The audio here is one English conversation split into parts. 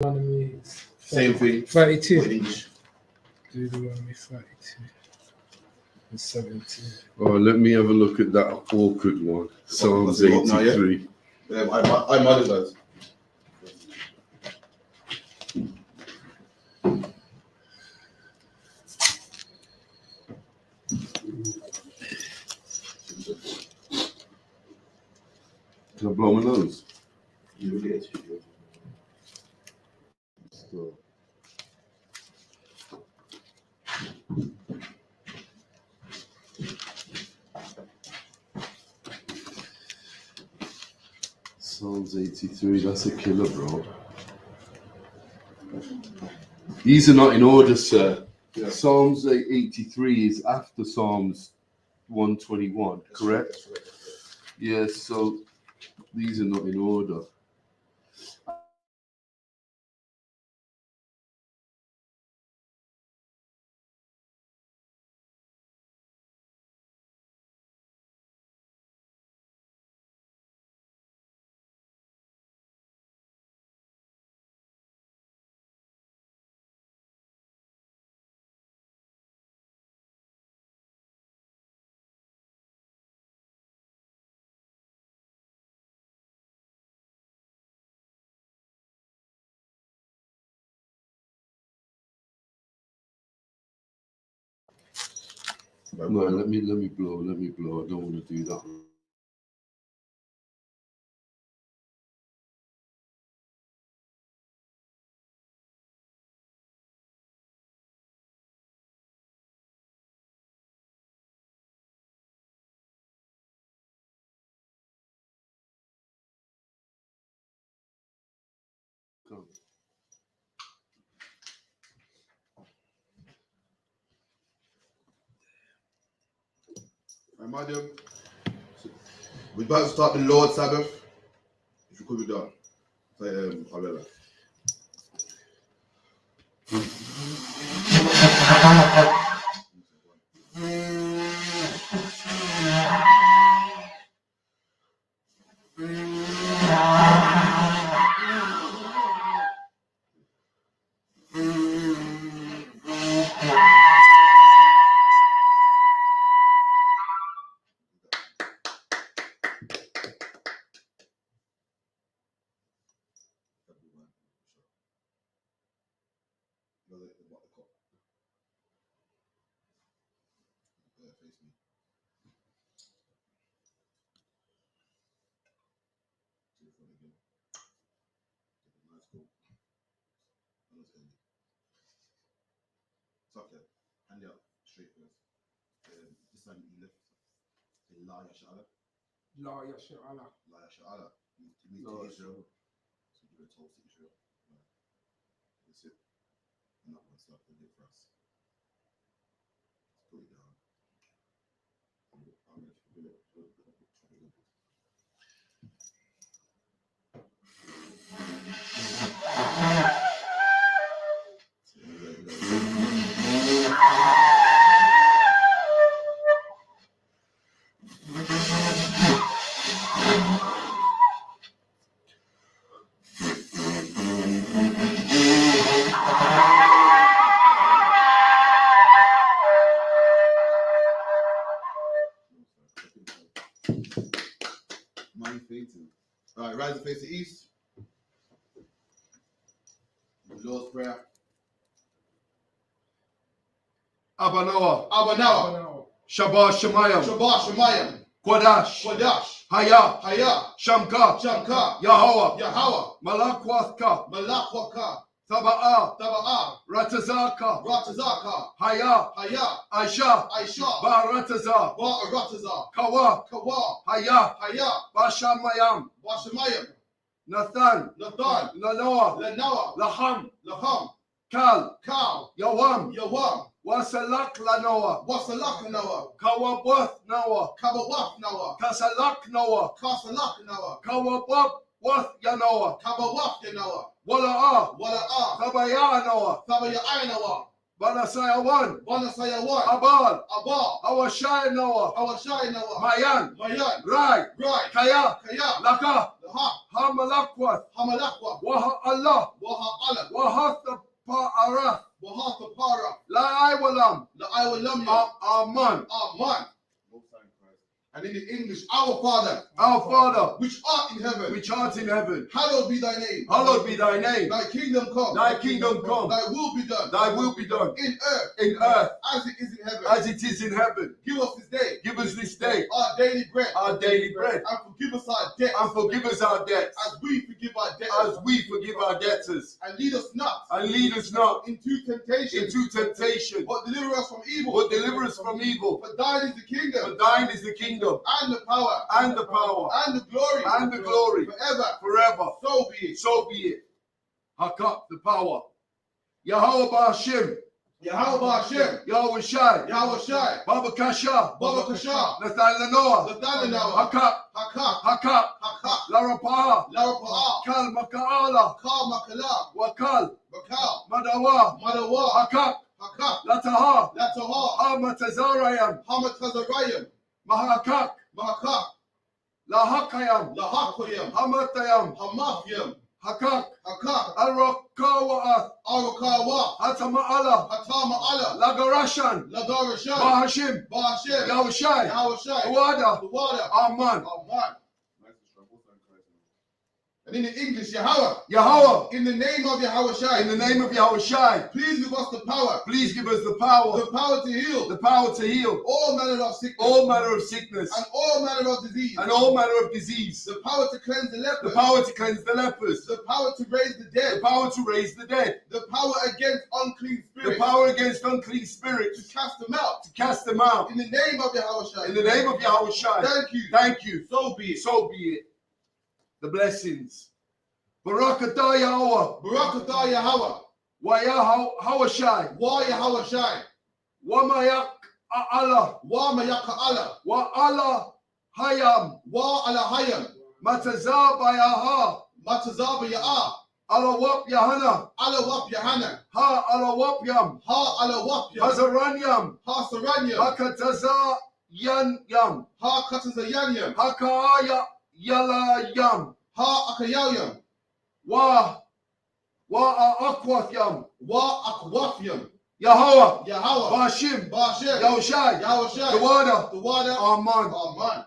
Deuteronomy Same thing. 32. In English. Deuteronomy 32 and 17. Oh, let me have a look at that awkward one. Psalms that's it up now, yeah? 83. I modified. Can I blow my nose? You will get it. So, Psalms 83, that's a killer, bro. These are not in order, sir. Yeah. Psalms 83 is after Psalms 121, correct? That's right. Yes, so these are not in order. No, let me blow. I don't want to do that. Right, madam. So, we're about to start the Lord's Sabbath. If you could be done. Arella. Okay, hand it up straight first. This time you lift. Say La Yashala. La Yashala. La Yashala. Means to Israel. So do a toast to Israel. Right. That's it. And that one's up. We'll do it for us. Let's put it down. I'm going to do it. All right, rise and face the east. The Lord's Prayer. Abba Noah, Now, Shabbat Shemayim, Shabbat Shemayim. Kodash, Kodash. Haya, Haya. Shamka, Shamka. Yahweh, Yahweh. Malakwathka, Malakwaka. Taba'a, Taba'a. Ratazaka, Ratazaka. Haya, Haya. Aisha, Aisha. Barataza, Rataza. Kawa, Kawa. Haya, Haya. Bashamayam, Bashamayim. Nathan, Nathan. Lanoah, Lanoah. Laham, Laham. Kal, Kal. Yawam, Yawam. Wasalak Lanoah, Wasalak Noah. Kawabuth Noah, Kabawaf Noah. Kasalak Noah, Kasalak Noah. Kawabuth Yanoah, Kabawaf Noah. Wala'a, Wala'a. Kabaya Noah, Tabaya Noah. Banasayawan, Banasayawan. Abal, Abba. Awashai Noah, Awashai Noah. Mayan, Mayan. Rai, Right. Kaya, Kaya. Laka, the haq, Hamalakwat, hamalakwa, Waha Allah, waha alam, Wahata Pa'ara, waha tapara, La Iwalam, la iwalam ya, Aman. aman. And in the English, our Father, Our Father, which art in heaven, which art in heaven, hallowed be thy name. hallowed be thy name. Thy kingdom come. Thy kingdom come. Thy will be done. Thy will be done In earth in earth as it is in heaven. as it is in heaven. Give us this day Give us this day our daily bread. our daily bread, And forgive us our debts and forgive us our debts as we forgive our as debtors. we forgive our debtors. And lead us not And lead us not into temptation, into temptation, but deliver us from evil. but deliver us from evil. For thine is the For kingdom thine is the kingdom, and the power and the power, and the glory and the glory forever. forever. So be it. So be it. Hakak, the power. Yahweh Ba'ashim, Yahweh Hashem, Yahweh Shai, Yahweh Shai, Baba Kasha, Baba Kasha, Nathal Lanoah, Ladalinawa, Hakak, Hakak, Hakak, Hakak, Larapaa, Larapa'a, Kal Maka'ala, Kal Makala, Wakal, Bakal, Madawa, Madawa, Hakak, Hakak, Lataha, Lataha, Hamatazarayam, Hamatazarayim, Mahakak, Mahakak, Lahakayam, Lahakoyim, Hamatayam, Hamafyim, Hakak, Hakak, Alrakawa, Arakawa, Hatama'ala, Hatama Allah, Lagarashan, Lagarashan, Bahashim, Bahashem, Yahweh Shai, Yahweh Shai, Wada, the water, Aman, Aman. And in the English, Yahweh, Yahweh, in the name of Yahweh Shai, in the name of Yahweh Shai, please give us the power please give us the power to heal to heal all manner of sickness, all manner of sickness, and all manner of disease, and all manner of disease, the power to cleanse the the lepers, power to cleanse the lepers, the power to raise the the dead, power to raise the dead, the power against unclean the spirits, power against unclean to spirits, cast them out. to cast them out. In the name of Yahweh Shai. In the name of Yahweh Shai, Thank you. thank you. So be it. So be it. The blessings. Barakatah Yahweh, Barakatah Yahweh. wa Yahweh Shai, Wa Yahweh Shai. wa Mayak Allah, Wa Mayaka Allah. wa Allah Hayam, Wa Alahayam. Matazah Bayaha, Matazaba Ya'ah. Alawap Yahanna, Alawap Yahanna. Ha Alawap Yam, Ha Alawap Yam. Hazaranyam, Ha Saranyam. Hakataza Yan Yam, Ha Katazayanyam. Hakaya Yala Yam, Ha Akayayam. wa Akwath Yam, Wa Akwafyam. Yahweh, Yahweh. Bashim, Bashem. Yahweh Shai, Yahweh Shai. the water, The water. Aman. Aman.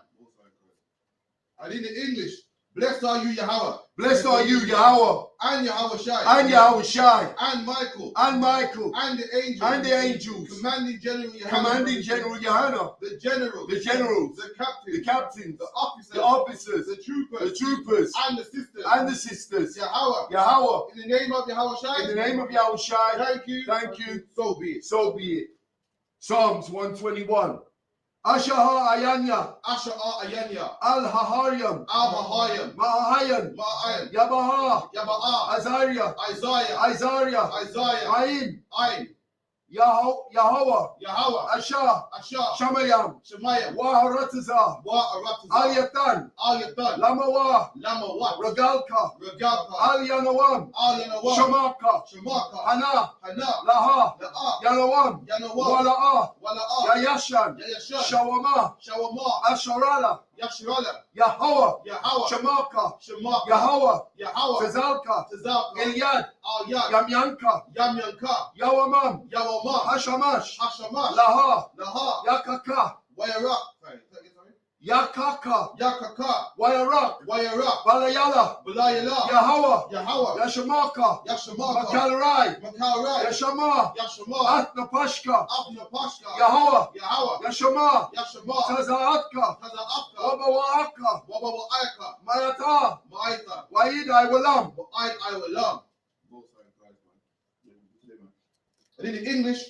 And in the English, blessed are you, Yahweh. Blessed are you, Yahweh, And Yahweh Shai. and Yahweh Shai, And Michael. and Michael, And the angels. and the angels, Commanding General Yahanna. commanding General Yahanna, The generals. the generals, The captains. the captains, The officers. the officers, The the troopers. troopers, And the sisters. and the sisters. Yahweh. Yahweh, In the name of Yahweh Shai. in the name of Yahweh Shai, Thank you. thank you. So be it. So be it. Psalms 121. Ashaha Ayanya, Asha Ayanya. Al Haharyam, Al-Mahayam. Mahayan, Ma'ayam. Yabaha, Yaba'ah. Azariah, Isaiah. Isaiah, Isaiah. Ain, Ain. Yahweh, Yahweh. Asha, Asha. Shamayam, Shemayam. Waharatazah, Wa Aratazah. Ayatan, Ayatan. Lamawa, Lama Wat. Ragalka, Regalka. Alyanawam, Ayanawam. Shamaka, Shemaka. Hana, Hana. Laha, La'a. Yanawam, Yanawam. Wala'a, Wala'a. Yayashan, Yayashan. Shawama, Shawama. Asharala, Yashirala. Yahweh, Yahweh. Shamaka, Shemaka. Yahweh, Yahweh. Tazalka, Tazalka. Ilyad, Al-Yad. Yamyanka, Yamyanka. Yawamam, Yawama. Hashamash, Hashamash. Laha, Laha. Yakaka, Wayarak. Sorry. Yakaka, Yakaka. Wayarak, Wayarak. Balayala, Balayala. Yahweh, Yahweh. Yashamaka, Yashamaka. Makalrai, Makarai. Yashama, Yashama. Atnapashka, Abna Pashka. Yahweh, Yahweh. Yashama, Yashama. Tazaatka, Tazaapka. Wabawaaka, Wababa Ayaka. Mayata, Ma'aita. Waida Walam. I will love. And in the English,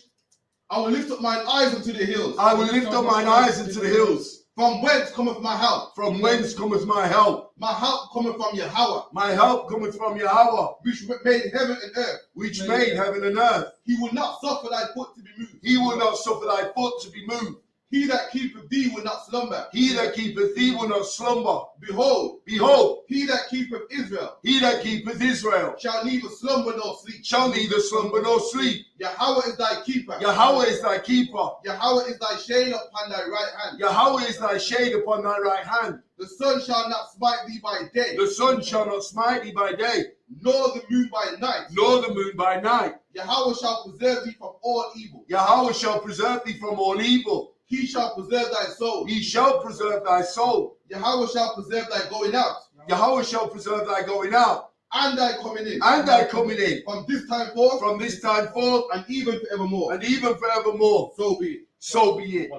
I will lift up mine eyes unto the hills. I will lift up mine eyes into the hills. From whence cometh my help? From whence cometh my help? My help cometh from Yahweh, My help cometh from Yahweh, which made heaven and earth. which made heaven and earth. He will not suffer thy foot to be moved. He will not suffer thy foot to be moved. He that keepeth thee will not slumber. He that keepeth thee will not slumber. Behold, Behold, he that keepeth Israel he that keepeth Israel shall neither slumber nor sleep. shall neither slumber nor sleep. Yahweh is thy keeper. Yahweh is thy keeper. Yahweh is thy shade upon thy right hand. Yahweh is thy shade upon thy right hand. The sun shall not smite thee by day, The sun shall not smite thee by day, nor the moon by night. nor the moon by night. Yahweh shall preserve thee from all evil. Yahweh shall preserve thee from all evil. He shall preserve thy soul. He shall preserve thy soul. Yahweh shall preserve thy going out Yahweh shall preserve thy going out and thy coming in, and thy coming in from this time forth from this time forth and even forevermore. and even forevermore. So be it. So be it.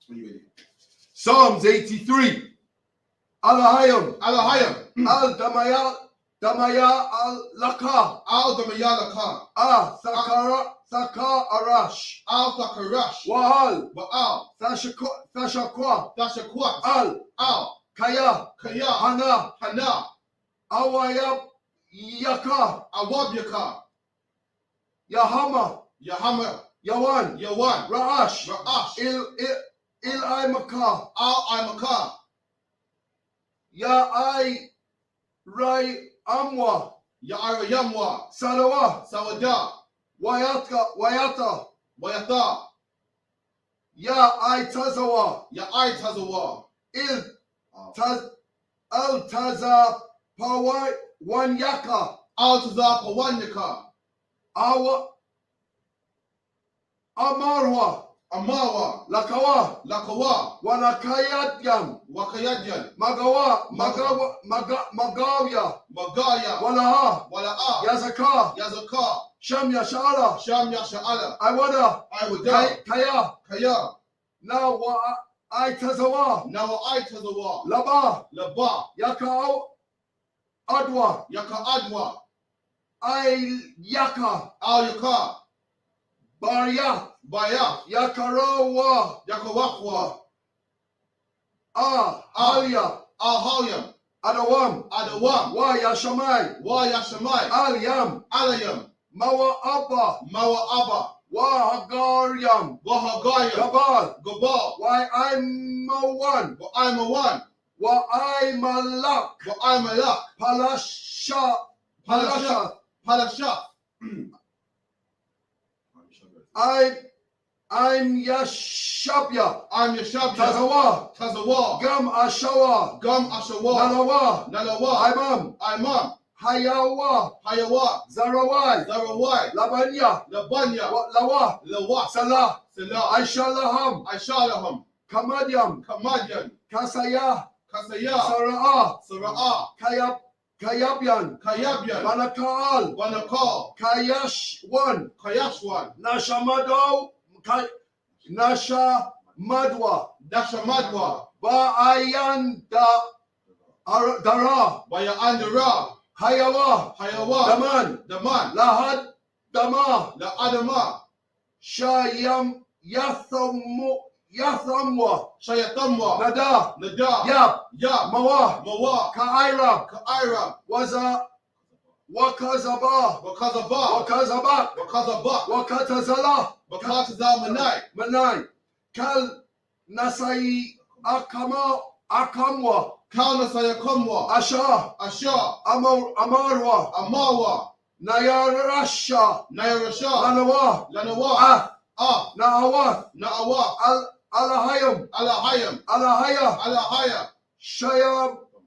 When you ready. Psalms 83. Alahayim. Alahayim. Damaya al-Laka. Al Damayalaka. Saka Arash. Al Zakarash. Wahal. Baal. Thashakwa. Dashakwat. Al. Kaya. Kaya. Hana. Hana. Awayab Yaka. Awabyaka. Yahama. Yahama. Yawan. Yawan. Ra'ash. Ra'ash. Il-I-Maka. Al Imaka. Ya-I Rai Amwa. Ya'ira Yamwa. Salawa. Sawada. Wayata. Wayata. Ya-I Tazawa. Ya'ai Tazawa. Al-Taza Pawai Wanyaka. Al Taza Pawanyaka. Amarwa. Amawa. Lakawa. Lakawa. Walakayadyam. Wakayadyan. Magawya. Magaya. Walaha. Wala'a. Yazaka. Yazaka. Sham Yashala. Sham Yasha'ala. Iwada. Iwada. Kaya. Kaya. Now I Tazawa. Now I Tazawa. Laba. Laba. Yaka Adwa. Yaka Adwa. Yaka. Al Yaka. Barya. Baya. Yakarawa. Yakawakwa. Alya. Al-Halyam. Adawam. Adawam. Wa Yashamai. Wa Yashamai. Alyam. Alayam. Mawa Abba. Mawa Abba. Wa Hagaryam. Wa Hagayam. Gabal. Gabal. Wa Imawan. Wa Imawan. Wa Imalak. Wa Imalak. Palasha. Palasha. I'm Yashabya. I'm Yashabya. Tazawa. Tazawa. Gam Ashawa. Gam Ashawa. Nalawa. Nalawa. Imam. Hayawa. Hayawa. Zarawai. Zarawai. Labanya. Labanya. Lawa. Lawa. Salah. Salah. Aishalaham. Aishalaham. Kamadyam. Kamadyan. Kasaya. Kasaya. Sara'a. Sara'a. Kayabyan. Kayabyan. Manakal. Wanakal. Kayashwan. Kayashwan. Nashamadwa. Nashamadwa. Dashamadwa. Ba'ayan Dara. Baya Andara. Hayawa. Hayawa. Daman. Daman. Lahad Dama. La Adama. Shayam Yathamwa. Shayatamwa. Nada. Nada. Yab. Yab. Mawa. Mawa. Ka'ira. Ka'ira. Wakazaba. Wakazaba. Wakazabak. Wakazaba. Wakatazala. Wakatazamanai. Manai. Kal Nasai Akamwa. Kauna Sayakamwa. Asha. Asha. Amarwa. Amawa. Nayarasha. Nayarasha. Lanawa. Lanawa. Naawath. Na'awa. Alahayam. Alahayam. Alahaya. Alahaya.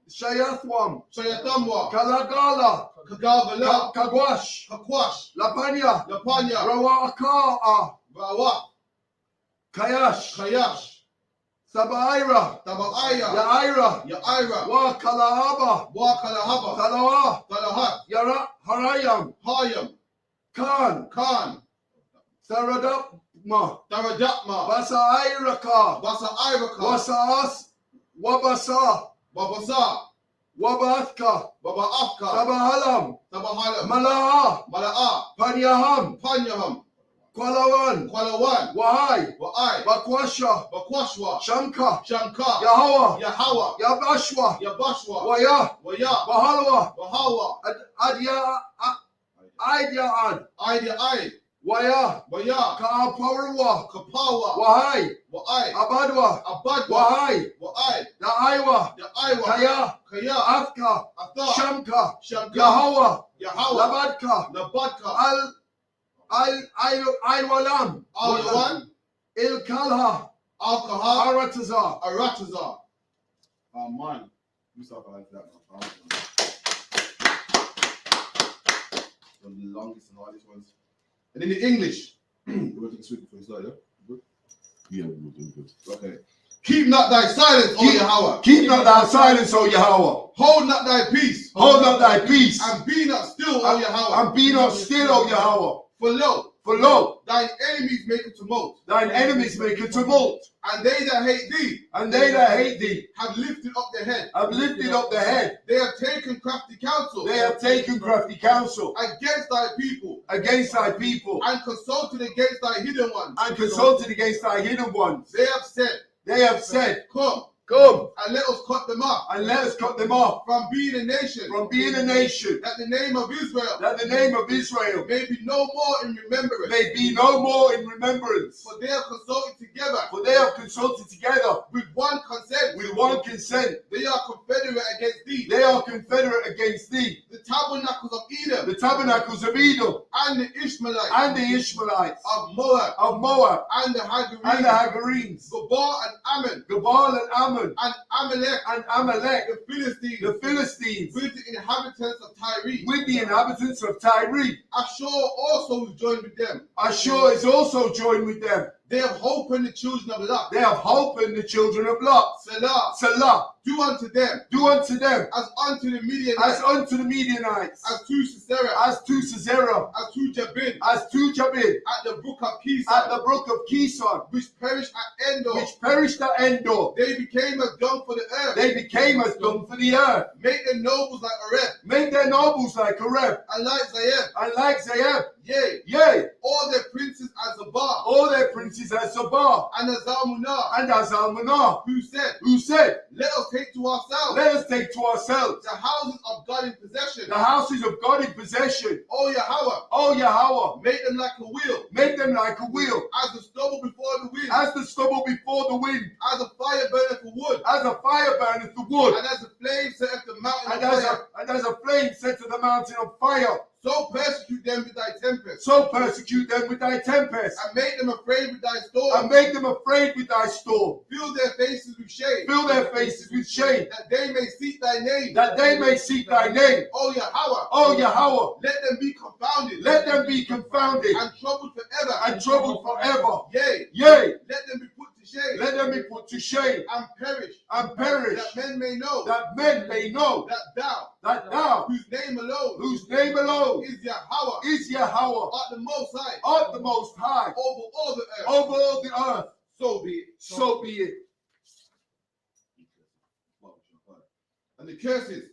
Shayathwam. Shayatamwa. Kalagala. Kagavela. Kagwash. Kakwash. Lapanya. Lapanya. Rawaka'a. Rawa. Kayash. Kayash. Sabaira. Tabaaya. Yaira. Yaira. Wa Kalahaba. Wakalahaba. Talawa. Talahat. Harayam. Hayam. Khan. Khan. Saradapma. Taradapma. Basairaka. Basa Iraka. Wasas. Wabasa. Babasa. Wabathka. Baba Afka. Sabahalam. Tabahalam. Mala'a. Mala'a. Panyaham. Panyaham. Kwalawan. Kwalawan. Wahai. Wa'ai. Bakwasha. Bakwashwa. Shamka. Shamka. Yahawa. Yahawa. Yabashwa. Yabashwa. Waya. Waya. Bahalwa. Bahawa. Adya'ad. Aidi Aid. Waya, Waya, Ka'aparuwa, Kapawa, Wahai, Wa'ai, Abadwa, Abadwa, Wahai, Wa'ai, Da'aiwa, Ya'aiwa, Kaya, Kaya, Afka, Atha, Shamka, Shamka, Yahawa, Yahawa, Labadka, Nabadka, Al-Walam, Al-Yawan, Il-Kalha, Al-Kahar, Aratazar. Aratazar. Oh man, you start like that now. The longest and hardest ones. And in the English, we're going to take a swig before we start, yeah? Good? Yeah, we're doing good. Okay. Keep not thy silence, O Yahweh. Keep not thy silence, O Yahweh. Hold not thy peace. Hold not thy peace. And be not still, O Yahweh. And be not still, O Yahweh. For lo, thine enemies make a tumult. Thine enemies make a tumult. And they that hate thee. And they that hate thee. Have lifted up their head. Have lifted up their head. They have taken crafty counsel. They have taken crafty counsel. Against thy people. Against thy people. And consulted against thy hidden ones. And consulted against thy hidden ones. They have said. Come. Come. And let us cut them off. And let us cut them off. From being a nation. From being a nation. That the name of Israel. That the name of Israel. May be no more in remembrance. May be no more in remembrance. For they have consulted together. For they have consulted together. With one consent. With one consent. They are confederate against thee. They are confederate against thee. The tabernacles of Edom. The tabernacles of Edom. And the Ishmaelites. And the Ishmaelites. Of Moab. Of Moab. And the Hagarenes. And the Hagarenes. Gabal and Ammon. Gabal and Ammon. And Amalek. And Amalek. The Philistines. The Philistines. With the inhabitants of Tyre. With the inhabitants of Tyre. Ashur also is joined with them. Ashur is also joined with them. They have hope in the children of Lot. They have hope in the children of Lot. Selah. Selah. Do unto them. Do unto them. As unto the Midianites. As unto the Midianites. As to Sisera. As to Sisera. As to Jabin. As to Jabin. At the brook of Kison. At the brook of Kison. Which perished at Endor. Which perished at Endor. They became as dung for the earth. They became as dung for the earth. Make their nobles like Areb. Make their nobles like Areb. And like Zayeb. And like Zayeb. Yea. Yea. All their princes as Zabah. All their princes as Zabah. And as Zalmunah. And as Zalmunah. Who said. Let us take to ourselves. Let us take to ourselves. The houses of God in possession. The houses of God in possession. O Yahweh. O Yahweh. Make them like a wheel. Make them like a wheel. As the stubble before the wind. As the stubble before the wind. As a fire burneth for wood. As a fire burneth the wood. And as a flame setteth the mountain and of fire. And as a flame set to the mountain of fire. So persecute them with thy tempest. So persecute them with thy tempest. And make them afraid with thy storm. And make them afraid with thy storm. Fill their faces with shame. Fill their faces with shame. That they may seek thy name. That they may seek thy name. O Yahweh. O Yahweh. Let them be confounded. Let them be confounded. And troubled forever. And troubled forever. Yea. Yea. Let them be put to shame. Let them be put to shame. And perish. And perish. That men may know. That men may know. That thou. Whose name alone. Whose name alone. Is Yahweh. Is Yahweh. Art the most high. Art the most high. Over all the earth. Over all the earth. So be it. So be it. And the curses.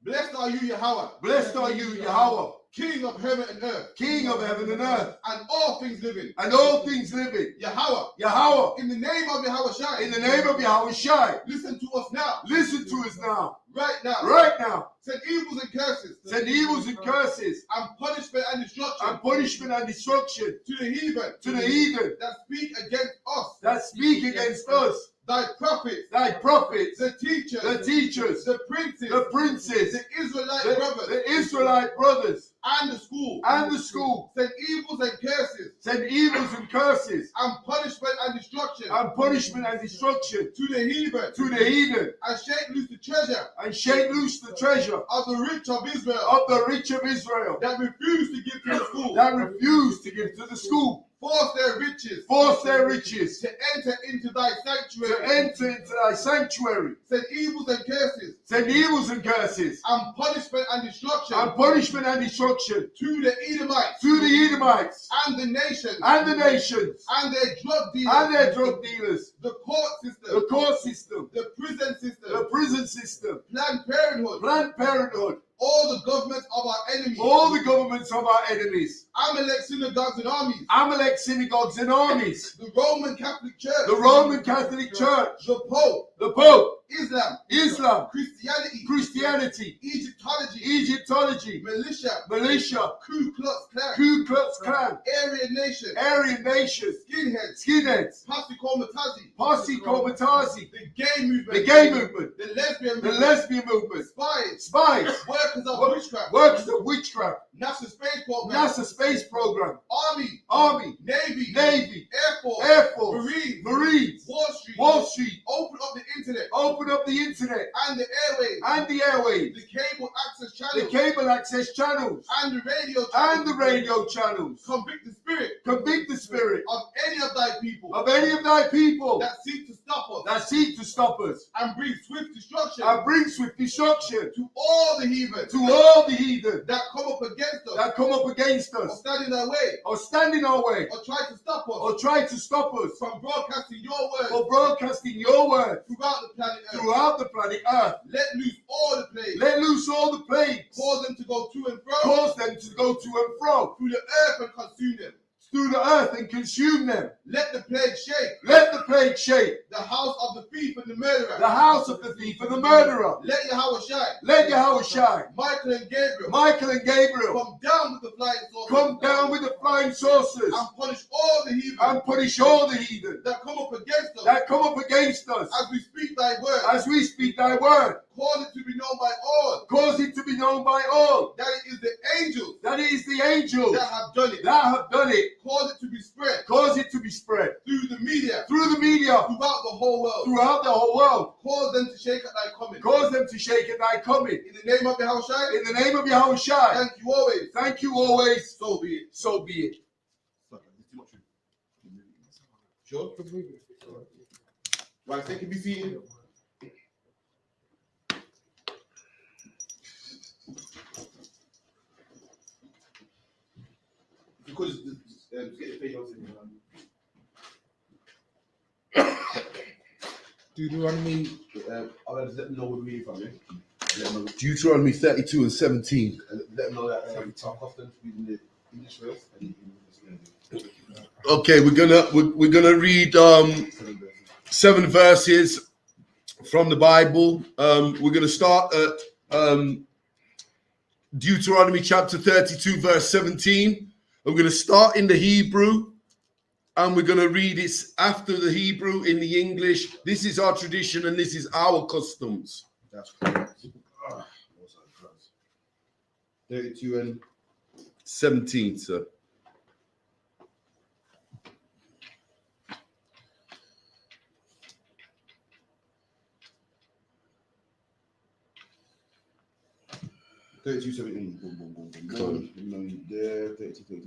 Blessed are you, Yahweh. Blessed are you, Yahweh. King of heaven and earth. King of heaven and earth. And all things living. And all things living. Yahweh. Yahweh. In the name of Yahweh Shai. In the name of Yahweh Shai. Listen to us now. Listen to us now. Right now. Right now. Send evils and curses. Send evils and curses. And punishment and destruction. And punishment and destruction. To the heathen. To the heathen. That speak against us. That speak against us. Thy prophets. Thy prophets. The teachers. The teachers. The princes. The princes. The Israelite brothers. The Israelite brothers. And the school. And the school. Send evils and curses. Send evils and curses. And punishment and destruction. And punishment and destruction. To the heathen. To the heathen. And shake loose the treasure. And shake loose the treasure. Of the rich of Israel. Of the rich of Israel. That refuse to give to the school. That refuse to give to the school. Force their riches. Force their riches. To enter into thy sanctuary. To enter into thy sanctuary. Send evils and curses. Send evils and curses. And punishment and destruction. And punishment and destruction. To the Edomites. To the Edomites. And the nations. And the nations. And their drug dealers. And their drug dealers. The court system. The court system. The prison system. The prison system. Planned Parenthood. Planned Parenthood. All the governments of our enemies. All the governments of our enemies. Amalek synagogues and armies. Amalek synagogues and armies. The Roman Catholic Church. The Roman Catholic Church. The Pope. The Pope. Islam, Christianity, Christianity, Egyptology, Egyptology, militia, Ku Klux Klan, Ku Klux Klan, Aryan Nation, skinheads, Skinheads, Posse Comitazi, posse comitazi, the gay movement, the gay movement, the lesbian the movement, lesbian movement, spies, workers workers of witchcraft, of witchcraft, NASA space program, NASA space program, Army, Navy, Air Force, Marines, Wall Street, Wall Street, open up the internet and the and the airwaves, the cable access the channels, cable access channels, and the radio channels, convict the spirit of any of thy people of any of thy people that seek to stop us and and bring swift destruction bring swift destruction to all the heathen to all the heathen that come up against us that come up against or us stand in our way or stand in our way or try to stop us or try to stop us from broadcasting your word for broadcasting your word throughout the planet Earth. throughout the planet Earth. Let loose all the plagues. Let loose all the plagues, Cause them to go to and fro cause them to go to and fro through the earth and consume them. through the earth and consume them. Let the plague shake Let the plague shake the house of the thief and the murderer. the house of the thief and the murderer. Let Yahweh shine. Let Yahweh shine. Michael and Gabriel Michael and Gabriel come down with the flying saucers come down with the flying saucers and punish all the heathen and punish all the heathen that come up against us that come up against us as we speak thy word. as we speak thy word. Cause it to be known by all Cause it to be known by all that it is the angels that it is the angels that have done it. that have done it. Cause it to be spread Cause it to be spread through the media through the media throughout the whole world. throughout the whole world. Cause them to shake at thy coming. Cause them to shake at thy coming. In the name of Yahweh Shai, In the name of Yahweh Shai. thank you always. Thank you always. So be it. So be it. Sure? Right, take it, be seated. If you could just get your page out in Deuteronomy. I'll just let them know what we're reading from you. Deuteronomy 32 and 17. And let them know that Tom Hofton's reading the English verse and Okay, we're gonna read 7 verses from the Bible. We're gonna start at Deuteronomy chapter 32, verse 17. I'm gonna start in the Hebrew, and we're gonna read it after the Hebrew in the English. This is our tradition, and this is our customs. That's correct. 32 and 17, sir. Boom, boom, boom, boom. There, 32.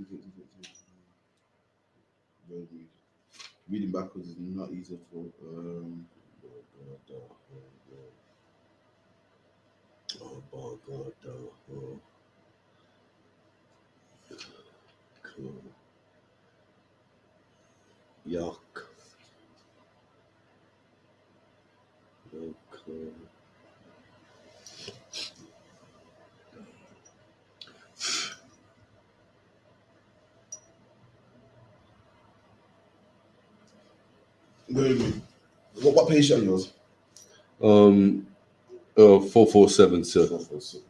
Reading backwards is not easy for Yuck. What page are yours? 447, sir. 447.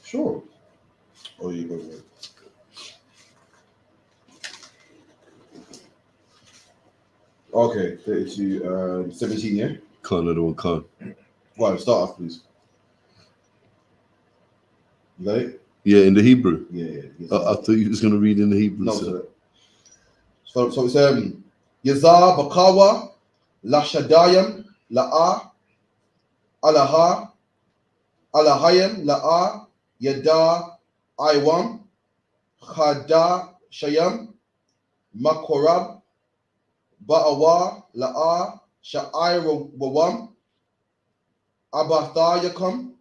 Sure. Oh, you go. Okay, 32, 17, yeah? Khan, another one, Khan. Well, start off, please. You got it? Yeah, in the Hebrew. Yeah. I thought you was going to read in the Hebrew. No, sir. so it's Yazar Bakawa La Shadayam La Alaha Alahayam La Yada Iwam Khada Shayam Makorab Ba'awa La Sha'ai Wawam Abathayakam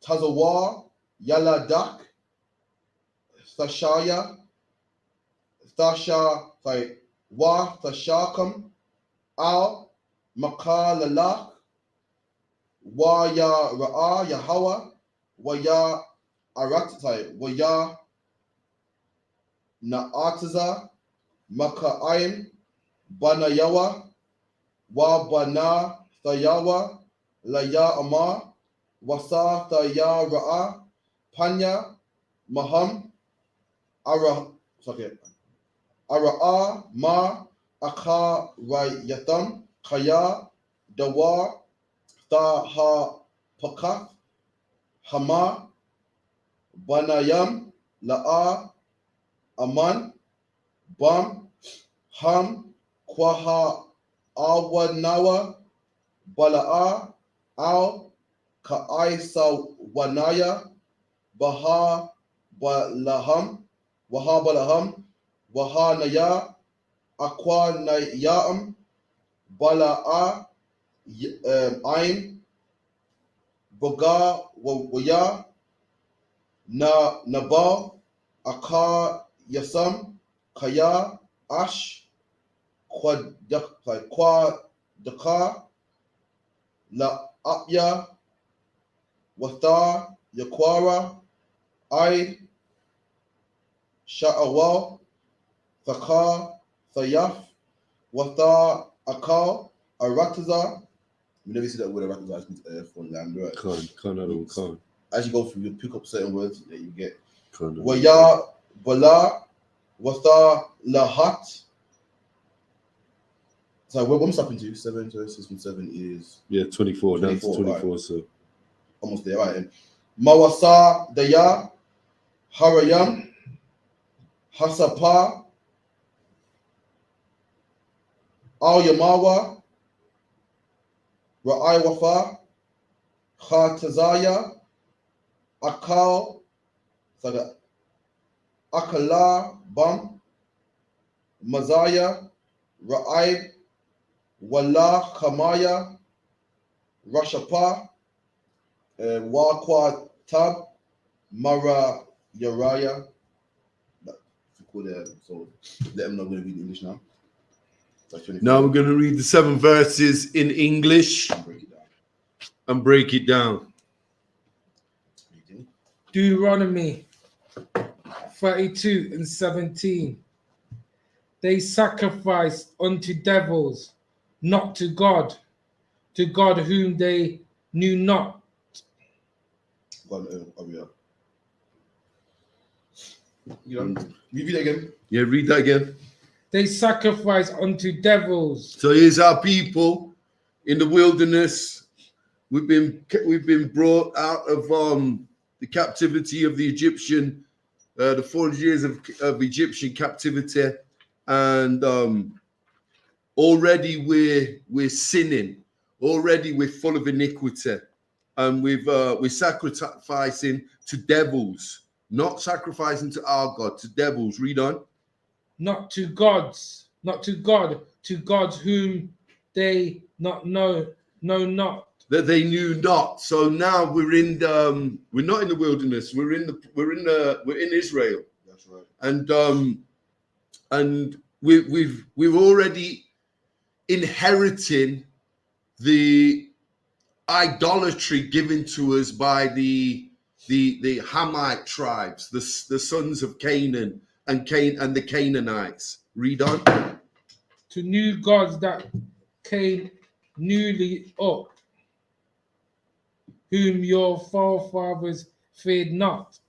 Tazawa Yaladak Thashaya Thasha Wa Thashakam Al Makalalak Wa Ya Ra'a Yahawa Wa Ya Arat Wa Ya Na'ataza, Maka'aim, Banayawa, Wa Bana Thayawa, Laya Amar, Wasa Thaya Ra'a, Panya, Maham, Ara'a, Ma, Akha Rayatam, Khaya, Dawar, Taha Pakaf, Hama, Banayam, La'a, Aman, Bam, Ham, Kwaha, Awanawa, Bala'a, Al, Ka'aisa Wanaya, Baha Balaham, Waha Balaham, Wahanaya, Aquanayaam, Bala'a, Ain, Boga, Waya, Nabal, Aka Yasam, Kaya, Ash, Kwa Daka, La Apya, Watha, Yakwara, I, Sha'awal, Thaka, Thayaf, Watha, Akal, Arataza. We never see that word Arataza for land, right? Khan. As you go through, you pick up certain words that you get. Khan. Waya, Bala, Watha, Lahat. So what I'm stopping to 7 verses from 7 is 24. Down to 24, 24. right. So almost there, right? Mawasa Daya, Harayam, Hasapa, Al Yamawa, Ra'ai Wafa, Khatazaya, Akal, Akala, Bam, Mazaya, Ra'ai, Wala, Khamaya, Rashapa, Waqwa Tab, Mara Yaraya. So let them know we're going to read English now. now we're going to read the 7 verses in English and break it down. Deuteronomy 32 and 17. They sacrificed unto devils, not to God whom they knew not. Read it again. Yeah, read that again. They sacrificed unto devils. So here's our people in the wilderness. We've been brought out of the captivity of the Egyptian, the 400 years of Egyptian captivity, and already we're sinning. Already we're full of iniquity, and we're sacrificing to devils, not sacrificing to our God, to devils. Read on. Not to God, to gods whom they know not. That they knew not. So now we're not in the wilderness. We're in Israel. That's right. And we're already inheriting the idolatry given to us by the Hamite tribes, the sons of Canaan and the Canaanites. Read on. To new gods that came newly up, whom your forefathers feared not.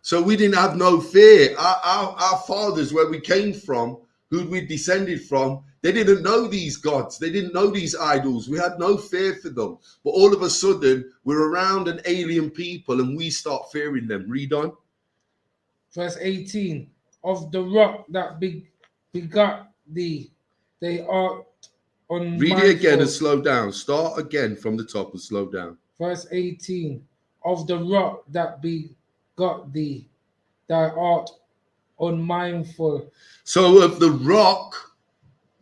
So we didn't have no fear. Our fathers, where we came from, who we descended from, they didn't know these gods. They didn't know these idols. We had no fear for them. But all of a sudden, we're around an alien people and we start fearing them. Read on. Verse 18. Of the rock that begot thee, they are unmindful. Read it again and slow down. Start again from the top and slow down. Verse 18. Of the rock that begot thee, thou art unmindful. So of the rock,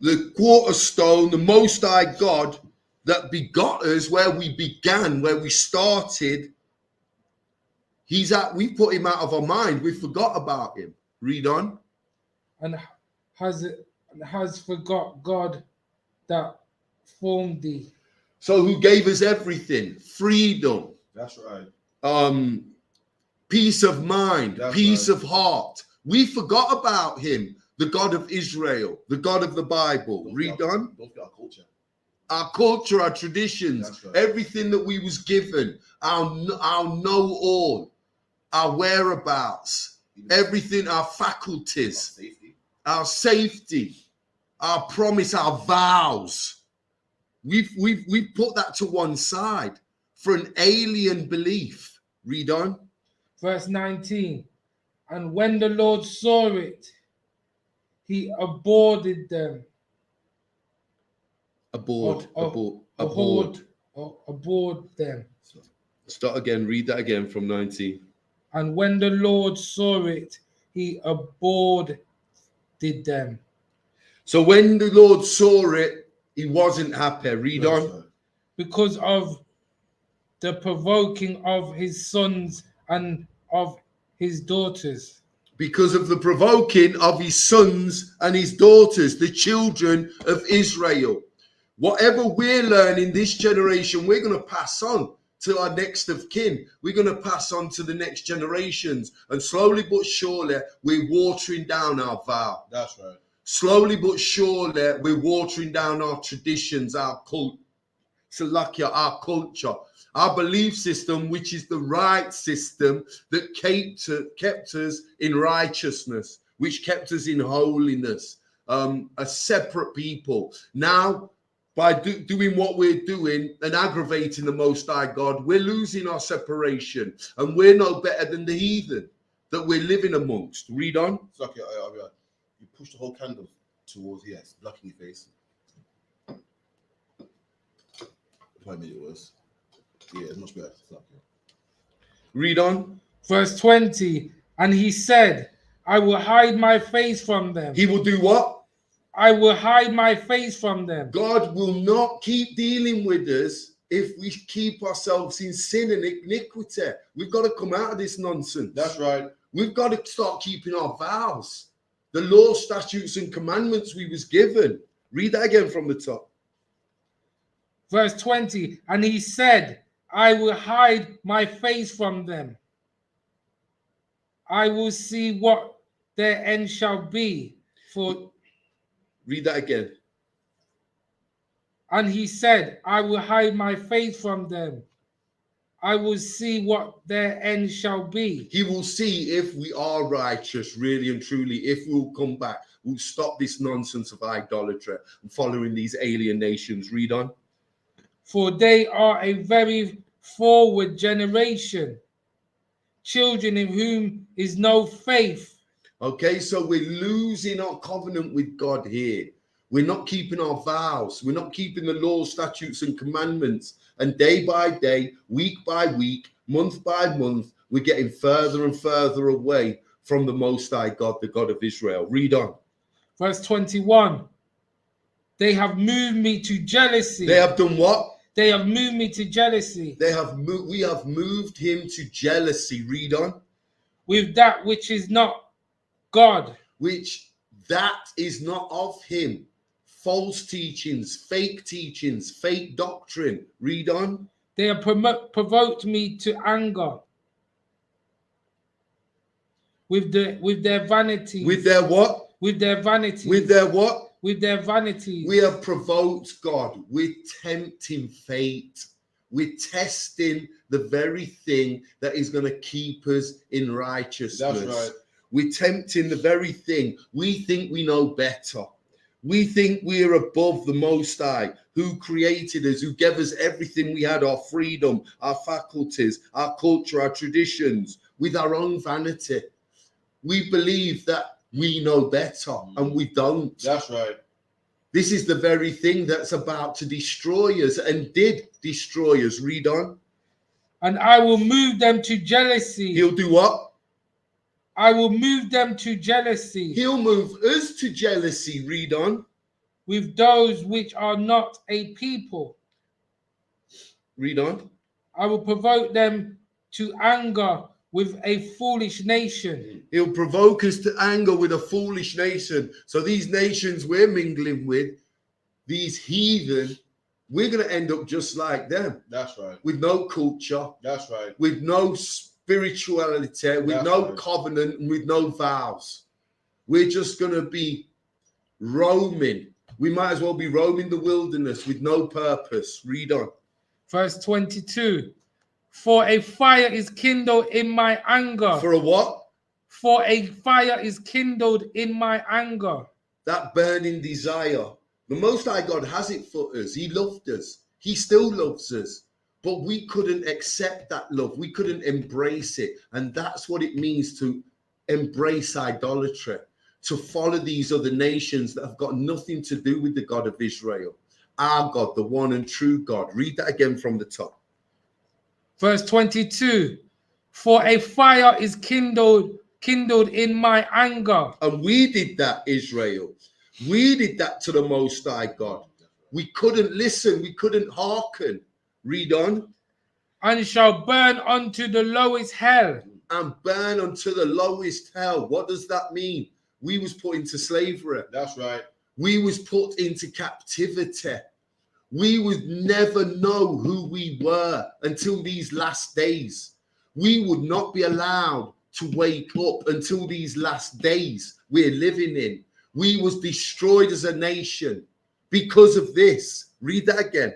the cornerstone, the Most High God that begot us, where we began, where we started, we put him out of our mind. We forgot about him. Read on. And has forgot God that formed thee. So who gave us everything? Freedom. That's right. Peace of mind, That's peace right. of heart, We forgot about him, the God of Israel, the God of the Bible. Read on. Don't forget our culture. Our culture, our traditions, That's right. everything that we was given, our know-all, our whereabouts, everything, our faculties, Safety. our safety, our promise, our vows. We've put that to one side for an alien belief. Read on. Verse 19. And when the Lord saw it, he abhorred them. Abhorred. Abhorred them. Start again. Read that again from 19. And when the Lord saw it, he abhorred them. So when the Lord saw it, he wasn't happy. Read on. Right. Because of the provoking of his sons and of his daughters. Because of the provoking of his sons and his daughters, the children of Israel. Whatever we're learning this generation, we're going to pass on to our next of kin. We're going to pass on to the next generations. And slowly but surely, we're watering down our vow. That's right. Slowly but surely, we're watering down our traditions, our culture, our culture, our belief system, which is the right system that kept us in righteousness, which kept us in holiness, a separate people. Now, by doing what we're doing and aggravating the Most High God, we're losing our separation, and we're no better than the heathen that we're living amongst. Read on. It's like you push the whole candle towards black in your face. Might make it worse. Yeah, it's much better. Read on. Verse 20. And he said, I will hide my face from them. He will do what? I will hide my face from them. God will not keep dealing with us if we keep ourselves in sin and iniquity. We've got to come out of this nonsense. That's right. We've got to start keeping our vows, the law, statutes, and commandments we was given. Read that again from the top. Verse 20. And he said, I will hide my face from them. I will see what their end shall be. Read that again. And he said, I will hide my face from them. I will see what their end shall be. He will see if we are righteous, really and truly, if we'll come back. We'll stop this nonsense of idolatry and following these alien nations. Read on. For they are a very forward generation, children in whom is no faith. Okay, so we're losing our covenant with God here. We're not keeping our vows. We're not keeping the law, statutes, and commandments. And day by day, week by week, month by month, we're getting further and further away from the Most High God, the God of Israel. Read on. Verse 21. They have moved me to jealousy. They have done what? They have moved me to jealousy. We have moved him to jealousy. Read on. With that which is not God. Which that is not of him. False teachings, fake doctrine. Read on. They have provoked me to anger. With their vanities. With their what? With their vanities. With their what? With their vanities. We have provoked God. We're tempting fate. We're testing the very thing that is going to keep us in righteousness. That's right. We're tempting the very thing. We think we know better. We think we're above the Most High, who created us, who gave us everything we had, our freedom, our faculties, our culture, our traditions, with our own vanity. We believe that we know better, and we don't. That's right. This is the very thing that's about to destroy us and did destroy us. Read on. And I will move them to jealousy. He'll do what? I will move them to jealousy. He'll move us to jealousy. Read on. With those which are not a people. Read on. I will provoke them to anger with a foolish nation. He'll provoke us to anger with a foolish nation. So these nations we're mingling with, these heathen, we're going to end up just like them. That's right. With no culture. That's right. With no spirituality, with That's no right. covenant, and with no vows. We're just going to be roaming. We might as well be roaming the wilderness with no purpose. Read on. Verse 22. For a fire is kindled in my anger. For a what? For a fire is kindled in my anger. That burning desire. The Most High God has it for us. He loved us. He still loves us. But we couldn't accept that love. We couldn't embrace it. And that's what it means to embrace idolatry, to follow these other nations that have got nothing to do with the God of Israel. Our God, the one and true God. Read that again from the top. Verse 22. For a fire is kindled in my anger. And we did that, Israel. We did that to the Most High God. We couldn't listen. We couldn't hearken. Read on. And shall burn unto the lowest hell. And burn unto the lowest hell. What does that mean? We was put into slavery. That's right. We was put into captivity. We would never know who we were until these last days. We would not be allowed to wake up until these last days we're living in. We was destroyed as a nation because of this. Read that again.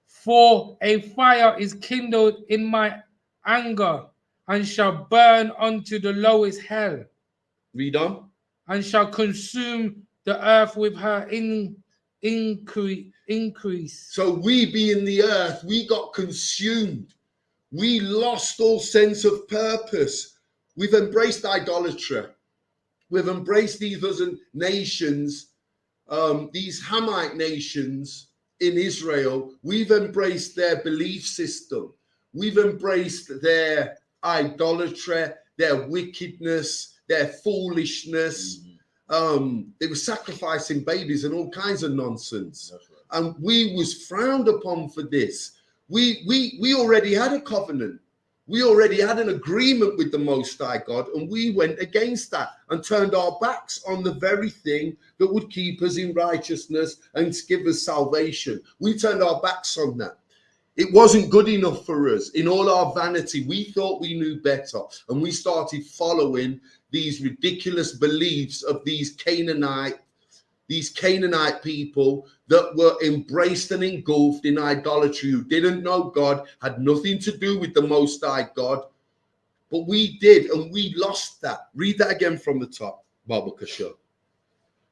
For a fire is kindled in my anger, and shall burn unto the lowest hell, Read on. and shall consume the earth with her increase. So we being the earth, we got consumed. We lost all sense of purpose. We've embraced idolatry. We've embraced these other nations, these Hamite nations in Israel. We've embraced their belief system. We've embraced their idolatry, their wickedness, their foolishness. They were sacrificing babies and all kinds of nonsense. That's right. And we was frowned upon for this. We already had a covenant. We already had an agreement with the Most High God, and we went against that and turned our backs on the very thing that would keep us in righteousness and give us salvation. We turned our backs on that. It wasn't good enough for us. In all our vanity, we thought we knew better, and we started following these ridiculous beliefs of these Canaanite people that were embraced and engulfed in idolatry, who didn't know God, had nothing to do with the Most High God. But we did, and we lost that. Read that again from the top, Baba Kasha.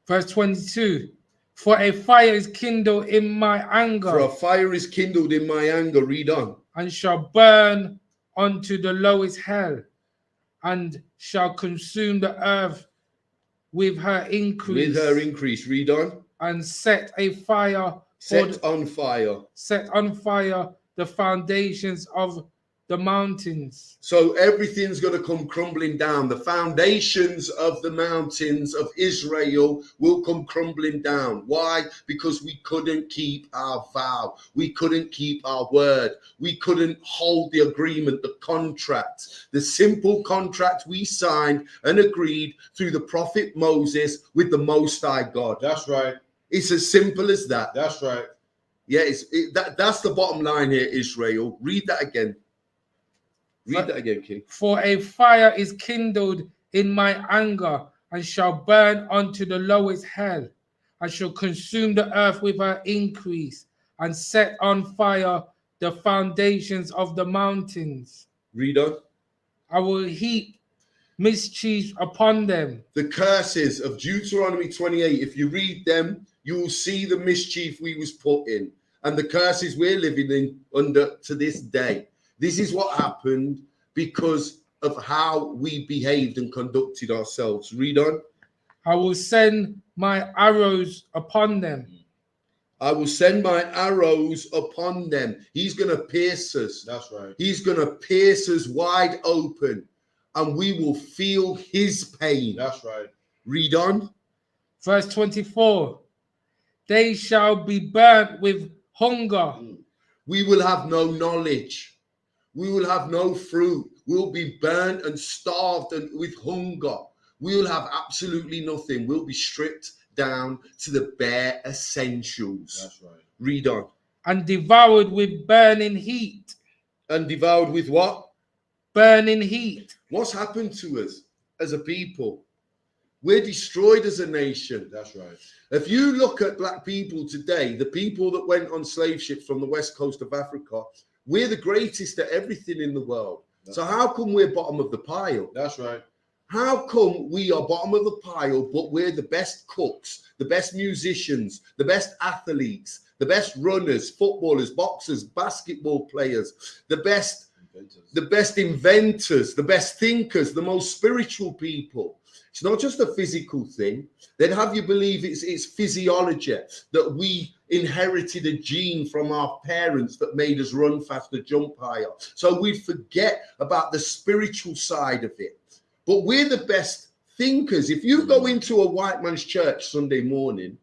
Verse 22. For a fire is kindled in my anger. For a fire is kindled in my anger. Read on. And shall burn unto the lowest hell, and shall consume the earth with her increase. With her increase. Read on. And set a fire. Set on fire. Set on fire the foundations of the mountains. So everything's going to come crumbling down. The foundations of the mountains of Israel will come crumbling down. Why? Because we couldn't keep our vow. We couldn't keep our word. We couldn't hold the agreement, the contract, the simple contract we signed and agreed through the prophet Moses with the Most High God. That's right. It's as simple as that. That's right. Yeah, that's the bottom line here, Israel. Read that again. Read that again, King. For a fire is kindled in my anger, and shall burn unto the lowest hell, and shall consume the earth with her increase, and set on fire the foundations of the mountains. Read on. I will heap mischief upon them. The curses of Deuteronomy 28, if you read them, you will see the mischief we was put in, and the curses we're living in under to this day. This is what happened because of how we behaved and conducted ourselves. Read on. I will send my arrows upon them. I will send my arrows upon them. He's going to pierce us. That's right. He's going to pierce us wide open, and we will feel his pain. That's right. Read on. Verse 24. They shall be burnt with hunger. We will have no knowledge. We will have no fruit. We'll be burnt and starved and with hunger. We will have absolutely nothing. We'll be stripped down to the bare essentials. That's right. Read on. And devoured with burning heat. And devoured with what? burning heat. What's happened to us as a people? We're destroyed as a nation. That's right. If you look at black people today, the people that went on slave ships from the west coast of Africa, we're the greatest at everything in the world. So how come we're bottom of the pile? That's right. How come we are bottom of the pile, but we're the best cooks, the best musicians, the best athletes, the best runners, footballers, boxers, basketball players, the best inventors, the best thinkers, the most spiritual people? It's not just a physical thing. Then have you believe it's physiology, that we inherited a gene from our parents that made us run faster, jump higher. So we forget about the spiritual side of it. But we're the best thinkers. If you go into a white man's church Sunday morning,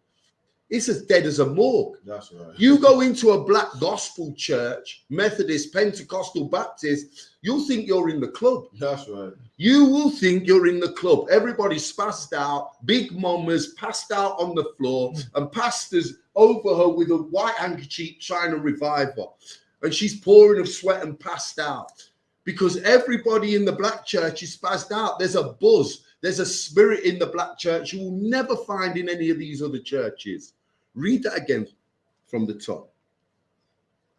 it's as dead as a morgue. That's right. You go into a black gospel church, Methodist, Pentecostal, Baptist, you'll think you're in the club. That's right. You will think you're in the club. Everybody's passed out, big mamas passed out on the floor, and pastors over her with a white handkerchief trying to revive her. And she's pouring of sweat and passed out. Because everybody in the black church is passed out. There's a buzz. There's a spirit in the black church you will never find in any of these other churches. Read that again from the top.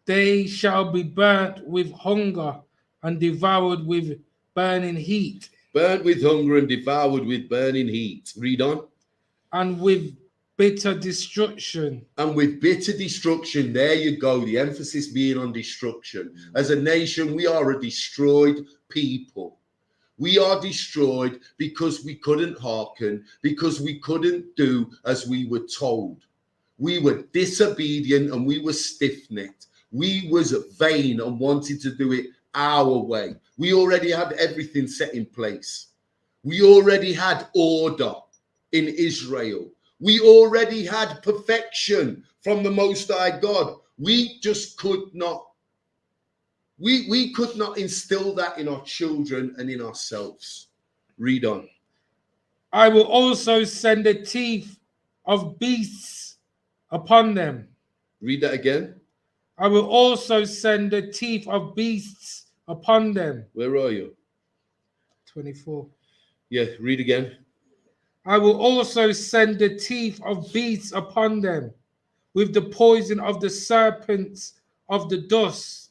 They shall be burnt with hunger and devoured with burning heat. Burnt with hunger and devoured with burning heat. Read on. And with bitter destruction. And with bitter destruction. There you go. The emphasis being on destruction. As a nation, we are a destroyed people. We are destroyed because we couldn't hearken, because we couldn't do as we were told. We were disobedient and we were stiff-necked. We was vain and wanted to do it our way. We already had everything set in place. We already had order in Israel. We already had perfection from the Most High God. We just could not. We could not instill that in our children and in ourselves. Read on. I will also send the teeth of beasts upon them. Read that again. I will also send the teeth of beasts upon them. Where are you? 24. Yeah, read again. I will also send the teeth of beasts upon them with the poison of the serpents of the dust.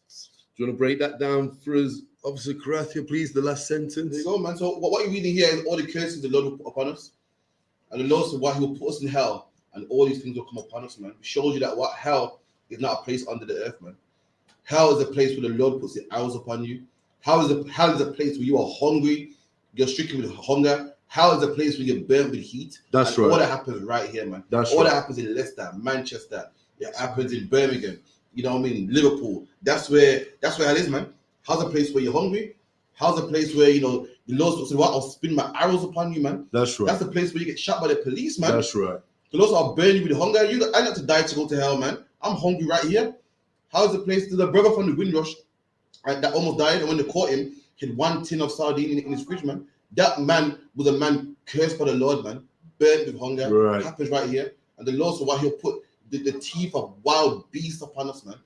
Do you want to break that down for us, Officer Karathia, please, the last sentence? There you go, man. So what you're reading here is all the curses the Lord will put upon us. And the Lord said why he will put us in hell. And all these things will come upon us, man. It shows you that what hell is not a place under the earth, man. Hell is a place where the Lord puts the arrows upon you. Hell is a place where you are hungry. You're stricken with hunger. Hell is a place where you're burnt with heat. That's and right. All that happens right here, man. That's all right. that happens in Leicester, Manchester. It happens in Birmingham. You know what I mean? Liverpool. That's where hell is, man. Hell's a place where you're hungry. Hell's a place where, you know, the Lord said, "What? I'll spin my arrows upon you, man." That's right. That's the place where you get shot by the police, man. That's right. The Lord said, "I'll burn you with hunger." I not to die to go to hell, man. I'm hungry right here. How's the place? There's a brother from the Windrush that almost died, and when they caught him, he had one tin of sardine in his fridge, man. That man was a man cursed by the Lord, man. Burnt with hunger. Right. It happens right here. And the Lord said, "Why he'll put the teeth of wild beasts upon us, man."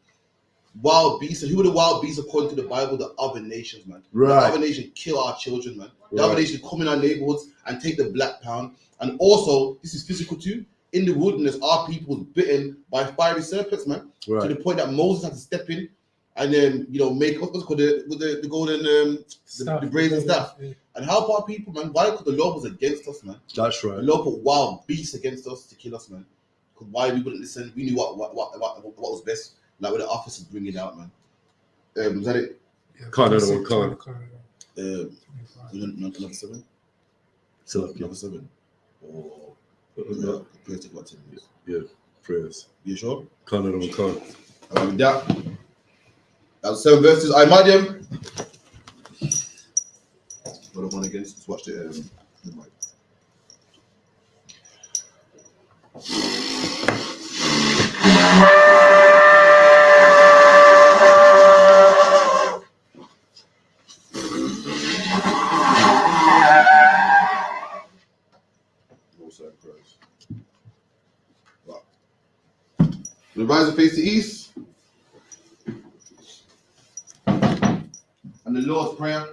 Wild beasts. And who are the wild beasts according to the Bible? The other nations, man. Right. The other nation kill our children, man. The other nation come in our neighborhoods and take the black pound. And also, this is physical too. In the wilderness, our people was bitten by fiery serpents, man. Right. To the point that Moses had to step in and then, you know, make what's called the golden the brazen staff. And help our people, man. Why? Because the Lord was against us, man. That's right. The Lord put wild beasts against us to kill us, man. Because why we wouldn't listen? We knew what was best. Like when the officers bring it out, man. Was that it? Can't. Number 7. Still up, Number 7. Or No. prayers take about 10 minutes. Yeah, prayers. You sure? Can't. With that was 7 verses. I Mariam. What I want again? Let's watch the mic. The rise and face the east, and And the Lord's Prayer.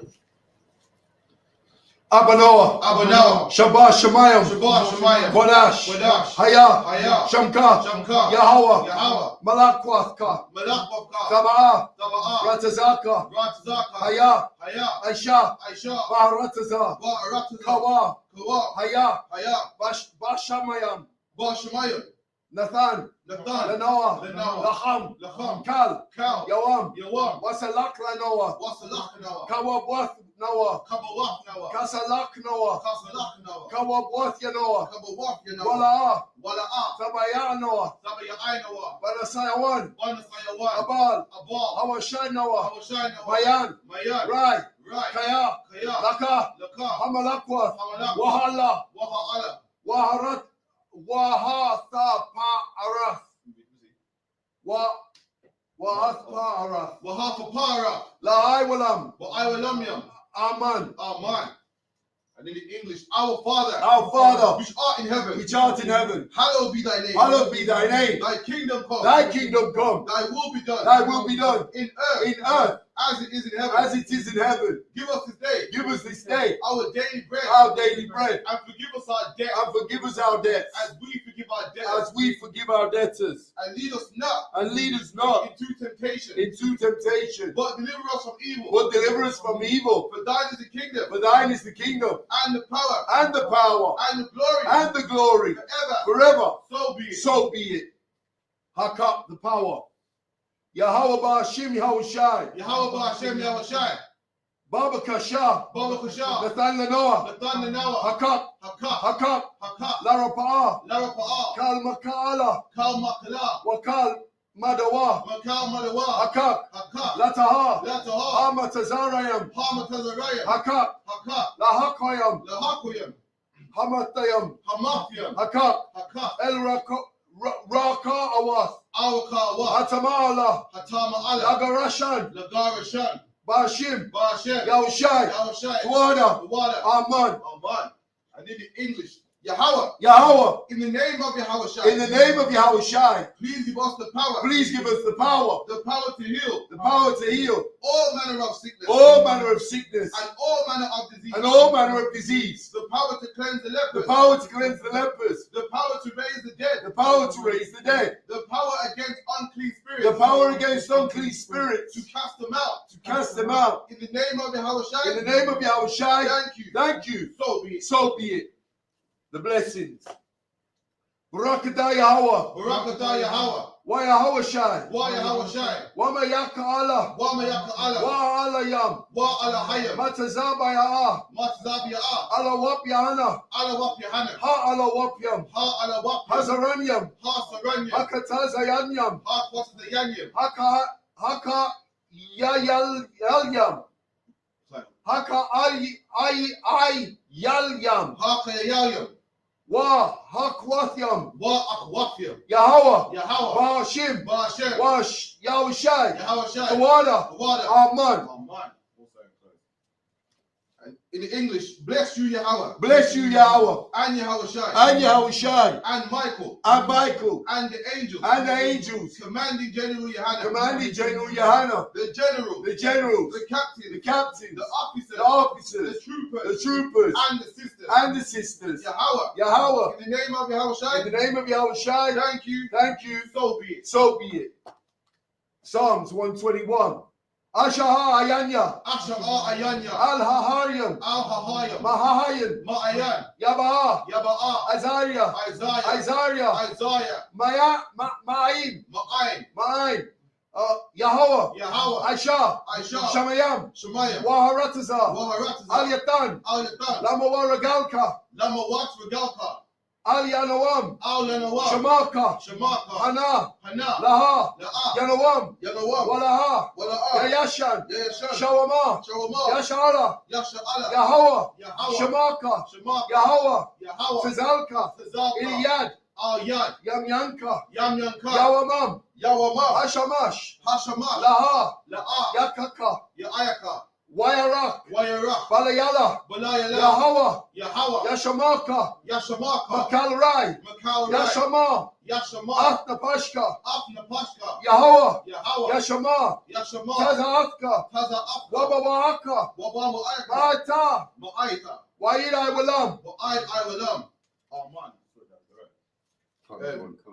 Abanoah, Abanoah, Shabbat Shemayim, Shabbat Shemayim, Kodash, Kodash, Haya, Haya, Shamka, Shamka, Yahweh, Yahweh, Malakwathka, Malakwathka, Taba'ah, Taba'ah, Ratazaka, Ratzaka, Haya, Haya, Aisha, Aisha, Baharataza, Ba'arataza, Kawa, Kawa, Haya, Haya, Bashamayam, Bashamayim, Nathan, Nathan, Lanoah, Lanoah, Lacham, Lacham, Kal, Kal, Yawam, Yawam, Wasalak Lanoah, Wasalach Noah, Kawabwath Noah, Kabawach Noah, Kasalak Noah, Kasalach Noah, Kawabwath Yanoah, Kabawach Noah, Wala'ah, Wala'ah, Sabaya Noah, Sabayai Noah, Banasayawan, Banasayawan, Abal, Abal, Hawashai Noah, Hawashai Noah, Mayan, Mayan, Rai, Rai, Kaya, Kaya, Laka, Laka, Hamalakwath, Hamalak, Wahala, Waha'ala, Waharat, Wahathapa'arath, Wahathapa'arath, Wahafapara, La'aiwalam, Wa'iwalamyam, Aman, Aman. And in the English, our Father, our Father, which art in heaven, which art in heaven, hallowed be thy name. hallowed be thy name. Thy kingdom come. Thy kingdom come. Thy will be done. Thy will be done in earth, in earth as it is in heaven. as it is in heaven. Give us this day. Give us this day Our daily bread. our daily bread, And forgive us our debt. and forgive us our debts As we forgive our debtors. as we forgive our debtors. And lead us not And lead us not into temptation. into temptation, But deliver us from evil. but deliver us from evil. For thine is the kingdom. For thine is the kingdom, And the power. and the power, And the glory. and the glory, Forever. forever. So be it. So be it. Hakak, the power. Yahweh Ba'ashim Yahushai. Yahweh Ba'ashem Yahushai. Baba Kasha. Baba Kushah. Nathan Lanoah. Nathan Noah. Hakak. Hakak. Hakak. Hakak. Larapa'ah. Larapa'ah. Kal Maka'ala. Kal Makala. Wakal Madawa. Makal Madawa. Hakak. Hakak. Lataha. Lataha. Hamatazarayam. Hamatazarayam. Hakak. Hakak. Lahakayam. Lahakuyam. Hamatayam. Hamafyam. Hakak. Hakak. El Raka Awath. Awakawa. Hatamala. Hatama Allah. Lagarashan. Lagarashan. Bashim. Ba'ashem. Yahushai. Yahushai. Tuada. The water. Aman. Aman. And in the English, Yahweh. Yahweh. In the name of Yahushai. In the name of Yahushai. Please give us the power. Please give us the power. The power to heal. The power to heal All manner of sickness. all manner of sickness And all manner of disease. and all manner of disease. The power to cleanse the lepers. The power to cleanse the lepers. The power to raise the dead. The power to raise the dead. The power against unclean spirits. The power against unclean spirits. To cast them out. To cast them out. In the name of Yahushai. In the name of Yahushai. Thank you. Thank you. So be it. So be it. The blessings. Barakatah Yahweh. Barakatah Yahweh. Wa Yahushai. Wa Yahushai. Wa Mayaka Allah. Wa Mayaka Allah. Wa Allah Yam. Wa Allah Hayam. Matazabaya. Matzabiya. Allah Wap Yahanna. Allah Wap Yahanna. Ha Allah Wap Yam. Ha Allah Wap. Hazaranyam. Ha Saranya. Hakatazayanyam. Ha Kwatazayanyam. Haka Yalyam. Haka I Yalyam. Ha Kayayam. Wa Hakwathyam. Wa Akwafyam. Yahweh. Yahweh. Ba'ashim. Ba'ashem. Wa Yahushai. Yahushai. Tawada. The water. Aman. Aman. And in English, bless you Yahweh. Bless you, Yahweh. And Yahushai. And Yahushai. And Michael. And Michael. And the angels. And the angels. Commanding General Yahanna. Commanding General Yahanna. The general. The generals. The captain. The captains. The officers. The officers. The troopers. The troopers. And the sisters. And the sisters. Yahweh. Yahweh. In the name of Yahushai. In the name of Yahushai. Thank you. Thank you. So be it. So be it. Psalms 121. Ashaha Ayanya. Asha'a Ayanya. Al Haharyam. Al-Hahayam. Mahahayan. Ma'ayan. Yaba'a. Yaba'a. Azariah. Isaiah. Isaiah. Isaiah. Ma'aim. Ma'ayin. Ma'aim. Yahweh. Yahweh. Aisha. Aisha. Shamayam. Shemayim. Waharataza. Waharatazah. Al Yatan. Al-Yatan. Lamawaragalka. Lamawat Regalka. Al Yanawam. Al-Lanawam. Shamaka. Shemaka. Hana. Hana. Laha. La'a. Yanawam. Yanawam. Walaha. Wala'a. Yayashan. Yayashan. Shawama. Shawama. Yashara. Yasha'ala. Yahweh. Yahweh. Shamaka. Shemaka. Yahweh. Yahweh. Fizalka. Tazalka. Iliyad. Al-Yad. Yamyanka. Yamyanka. Yawamam. Yawama. Hashamash. Hashamash. Laha. La'a. Yakaka. Ya'ayaka. Wayarak. Wayarach. Balayala. Balayala. Yahweh. Yahweh. Yashamaka. Yashamaka. Makalrai. Makal. Yashama. Yashama. Afna Pashka. Afna Pashka. Yahweh. Yahweh. Yashama. Yashama. Taza Afka. Taza Afka. Wabawaka. Wabamu Aika. Mata. Ma'aita. Waida Walam. Wa'ai Walam. Oh man.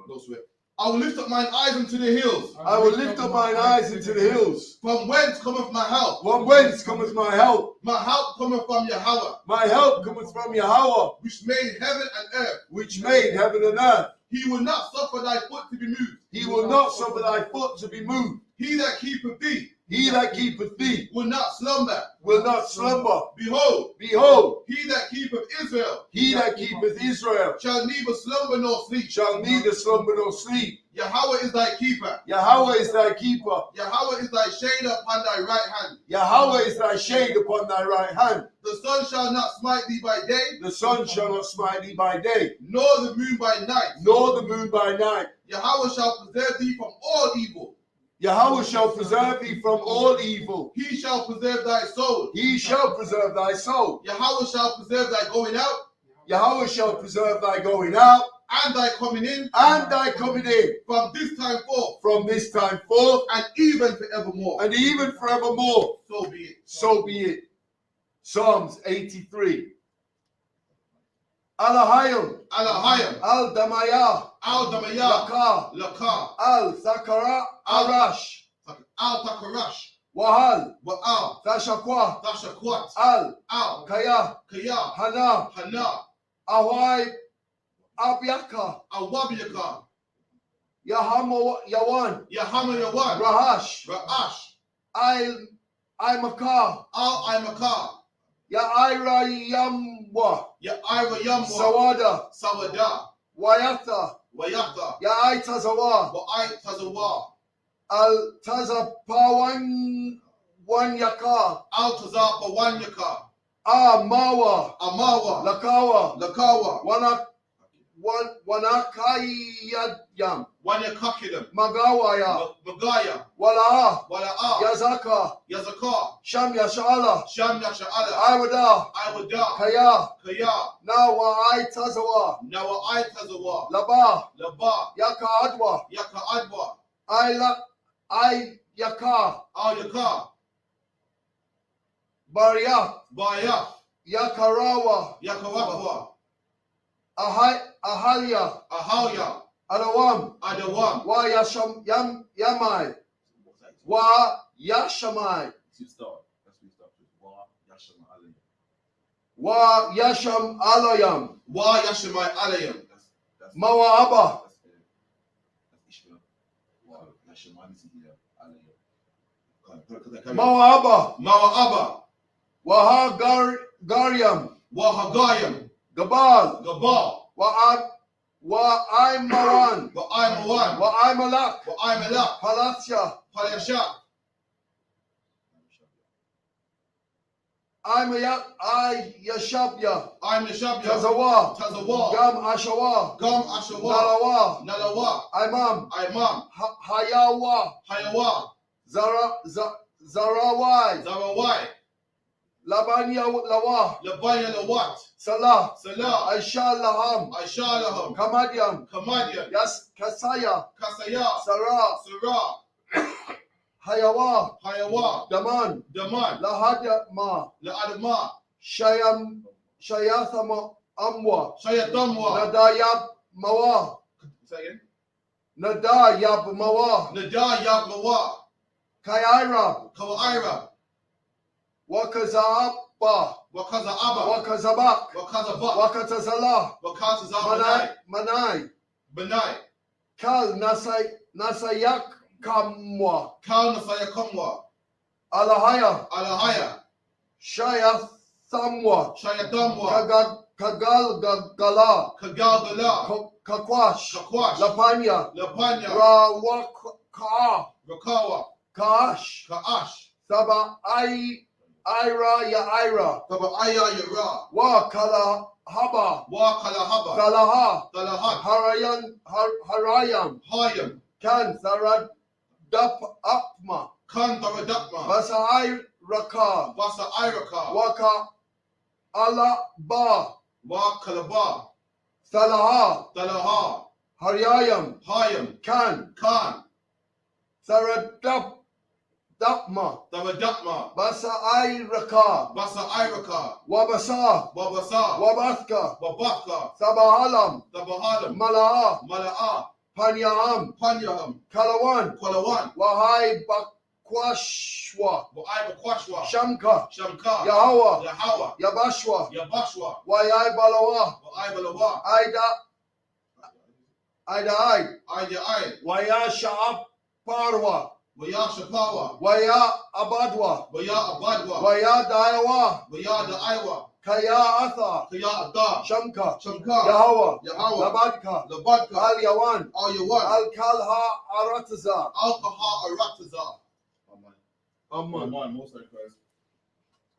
No sweat. I will lift up mine eyes unto the hills. I will lift up mine eyes into the hills. From whence cometh my help? From whence cometh my help? My help cometh from Yahweh, My help cometh from Yahweh, which made heaven and earth. which made heaven and earth. He will not suffer thy foot to be moved. He will not suffer thy foot to be moved. He that keepeth thee He that keepeth thee will not slumber. will not slumber. Behold, Behold, he that keepeth Israel he that keepeth Israel shall neither slumber nor sleep. shall neither slumber nor sleep. Yahweh is thy keeper. Yahweh is thy keeper. Yahweh is thy shade upon thy right hand. Yahweh is thy shade upon thy right hand. The sun shall not smite thee by day, The sun shall not smite thee by day, nor the moon by night. nor the moon by night. Yahweh shall preserve thee from all evil. Yahweh shall preserve thee from all evil. He shall preserve thy soul. He shall preserve thy soul. Yahweh shall preserve thy going out Yahweh shall preserve thy going out and thy coming in and thy coming in from this time forth from this time forth and even forevermore. and even forevermore. So be it. So be it. Psalms 83. Alahayim, Alahayim, Al Damaya, Al Damayah, Laka, Laka, Al Zakara, Arash, Al Takarash, Wahal, Wa'al, Tashakwa, Tashakwat, Al Al, Kaya, Kaya, Hana, Hana, Ahwai, Abyaka, Awabiyaka, Yahamo Yawan, Yahanna Yawan, Rahash, Ra'ash, Imaka, Al Imaka, Yaira Yamwa, Ya'ira Yamwa, Sawada, Sawada, Wayata, Wayata, Yaitazawa, Wa'ai Tazawa, Al Tazapawan Wanyaka, Al Tazapa Wanyaka, Mawa, Amawa, Lakawa, Lakawa, Wanakayam, Wanyakakidam, Magawaya, Magaya, Wala, Wala'a, Yazaka, Yazaka, Sham Yashala, Sham Yasha'ala, Iwada, Iwada, Kaya, Kaya, Nawa Tazawa, Nawa'ai Tazawa, Laba, Laba, Yaka Adwa, Yaka Adwa, I Yaka, Al Yaka, Baria, Baya, Yakarawa, Yakawakwa, Ahalia, Ahawya, Adawam, Adawam. Wa Yasham Yamai, Wa Yashamai, Wa Yasham Alayam, Wa Yashimai Alayam. Mawa Abba, Mawa Abba, Mawa'aba, Waha Garyam, Wahagayam, Gabal, Gabal, Wa Aimawan, Wa'aimawan, Wa Aimalak, Wa'aimalak, Palasya, Palasha, Yashabya, I'm Neshabya, Tazawa, Tazawa, Gam Ashawa, Gam Ashawa, Nalawa, Nalawa, Imam, Imam, Hayawa, Hayawa, Zarawai, Zarawai, Labanya Lawa, Labaya Lawat, Salah, Salah, Aisha Laham, Aishalaham, Kamadiam, Kamadian, Yas Kasaya, Kasaya, Sarah, Sarah, Hayawa, Hayawa, Daman, Daman, Lahadma, La'adma, Shayathama Amwa, Shayadamwa, Nadayab Mawa, say again, Nadayab Mawa, Nada Yablawa, Kairab, Kawaira, Wakazaba, Wakaza Abba, Wakazabak, Wakaza Ba, Wakatazala, Wakaza Zabanai, Manai, Benai, Kal Nasayak Kamwa, Kal Nasaya Kamwa, Alahaya, Alahaya, Shayath Samwa, Shayadamwa, Kagal Gala, Kagalgala, Kakwash, Kakwash, Lapanya, Lapanya, Rawaka, Rakawa, Kaash, Kaash, Saba Ira Ya Tabaya Yara, Wa Kala Haba, Wa Kalahaba, Salaha, Talahat, Harayam, Hayam, Kan Sarad Dap Apma, Kan Taradakma, Basai Raka, Wasa Iraka, Waka Allah Ba, Wa Kalaba, Salaha, Talaha, Haryayam, Hayam, Kan, Khan, Saradap, Dapma, Tawadatma, Basa Iraka, Basa Iraka, Wabasa, Babasa, Wabaska, Babaka, Sabahalam, Tabahalam, Mala'a, Mala'a, Panyaham, Panyaham, Kalawan, Kolawan, Wahai Bakwashwa, Wa'ai Bakwashwa, Shamka, Shamka, Yahawa, Yahawa, Yabashwa, Yabashwa, Wayai Balawa, Wa'ai Balawa, Aida, Ai, Waya Sha'ab Parwa, Waya Shapawa, Waya Abadwa, Waya Abadwa, Waya Daiwa, Waya the Iwa, Kaya Atha, Kaya Adar, Shamka, Shamka, Yahawa, Yahawa, Labadka, Labadka, Al Yawan, Al Yawan, Al Kalha Arataza. Alkaha Arataza. Amen. Most High Christ.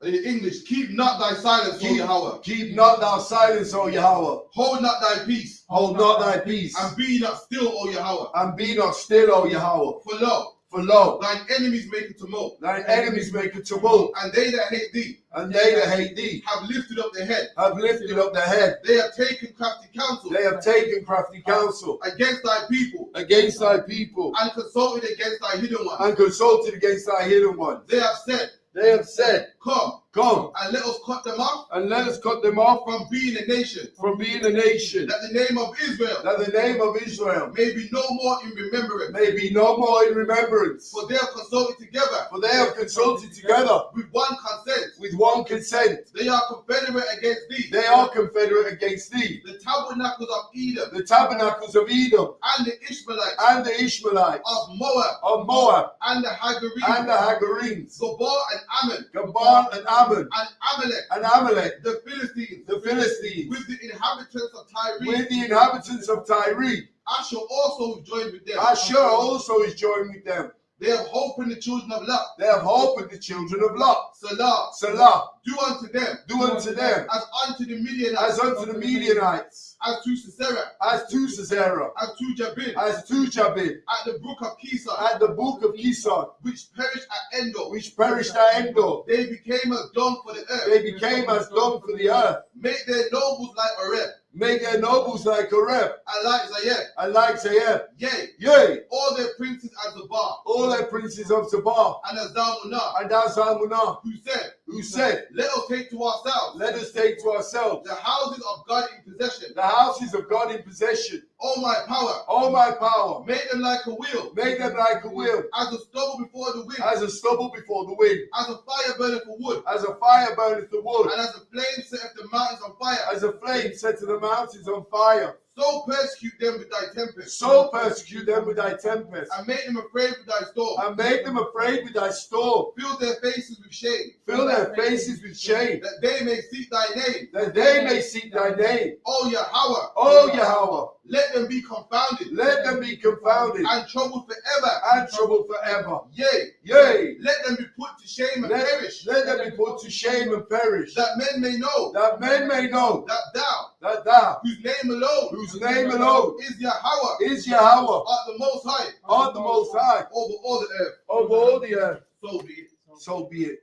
In English, keep not thy silence, O Yahweh. Keep not thou silence, O Yahweh. Hold not thy peace, Hold not thy peace, and be not still, O Yahweh. and be not still, O Yahweh. For lo, For lo, thine enemies make a tumult, thine enemies make a tumult, and they that hate thee and they that hate thee have lifted up their head. have lifted up their head. They have taken crafty counsel They have taken crafty counsel against thy people, against thy people, and consulted against thy hidden ones. and consulted against thy hidden ones. They have said, They have said, come, come, and let us cut them off and let us cut them off from being a nation, from being a nation, that the name of Israel that the name of Israel may be no more in remembrance. may be no more in remembrance. For they have consulted together For they have consulted together with one consent. with one consent. They are confederate against thee. They are confederate against thee. The tabernacles of Edom The tabernacles of Edom and the Ishmaelites and the Ishmaelites of Moab of Moab and the Hagarenes, and the Hagarenes, Gobal and Ammon Gabal and Ammon and Amalek, and Amalek, the Philistines, the Philistines, with the inhabitants of Tyre. with the inhabitants of Tyre. Asher also joined with them. Asher also is joined with them. They have hope in the children of Lot. They have hope in the children of Lot. Salah, Salah, do unto them do unto them as unto the Midianites, as unto the Midianites, as to Sisera, as to Sisera, as to Jabin, as to Jabin, at the brook of Kison, at the brook of Kison, which perished at Endor. which perished at Endor. They became as dung for the earth. They became as dung for the earth. Make their nobles like Oreb, Make their nobles like Oreb, and like Zayed. and like Zayed. Yea, Yea, all their princes as the bar, all their princes of Sabbath, and as Zalmunah, and Azalmunah, who said, who said, let us take to ourselves let us take to ourselves the houses of God in possession. the houses of God in possession. O my power, All my power, make them like a wheel, make them like a wheel, as a stubble before the wind, as a stubble before the wind, as a fire burning for wood, as a fire burneth the wood, and as a flame setteth the mountains on fire. as a flame set to the mountains on fire. So persecute them with thy tempest, So persecute them with thy tempest, and make them afraid with thy storm. and make them afraid with thy storm. Fill their faces with shame, Fill their faces with shame, that they may seek thy name. that they may seek thy name. O Yahweh, O Yahweh, let them be confounded, let them be confounded and troubled forever. and troubled forever. Yea, Yea, let them be put to shame and perish, let them be put to shame and perish, that men may know that men may know that thou, that thou, whose name alone whose name alone is Yahweh, is Yahweh, art the Most High, art the Most High, over all the earth. over all the earth. So be it. So be it.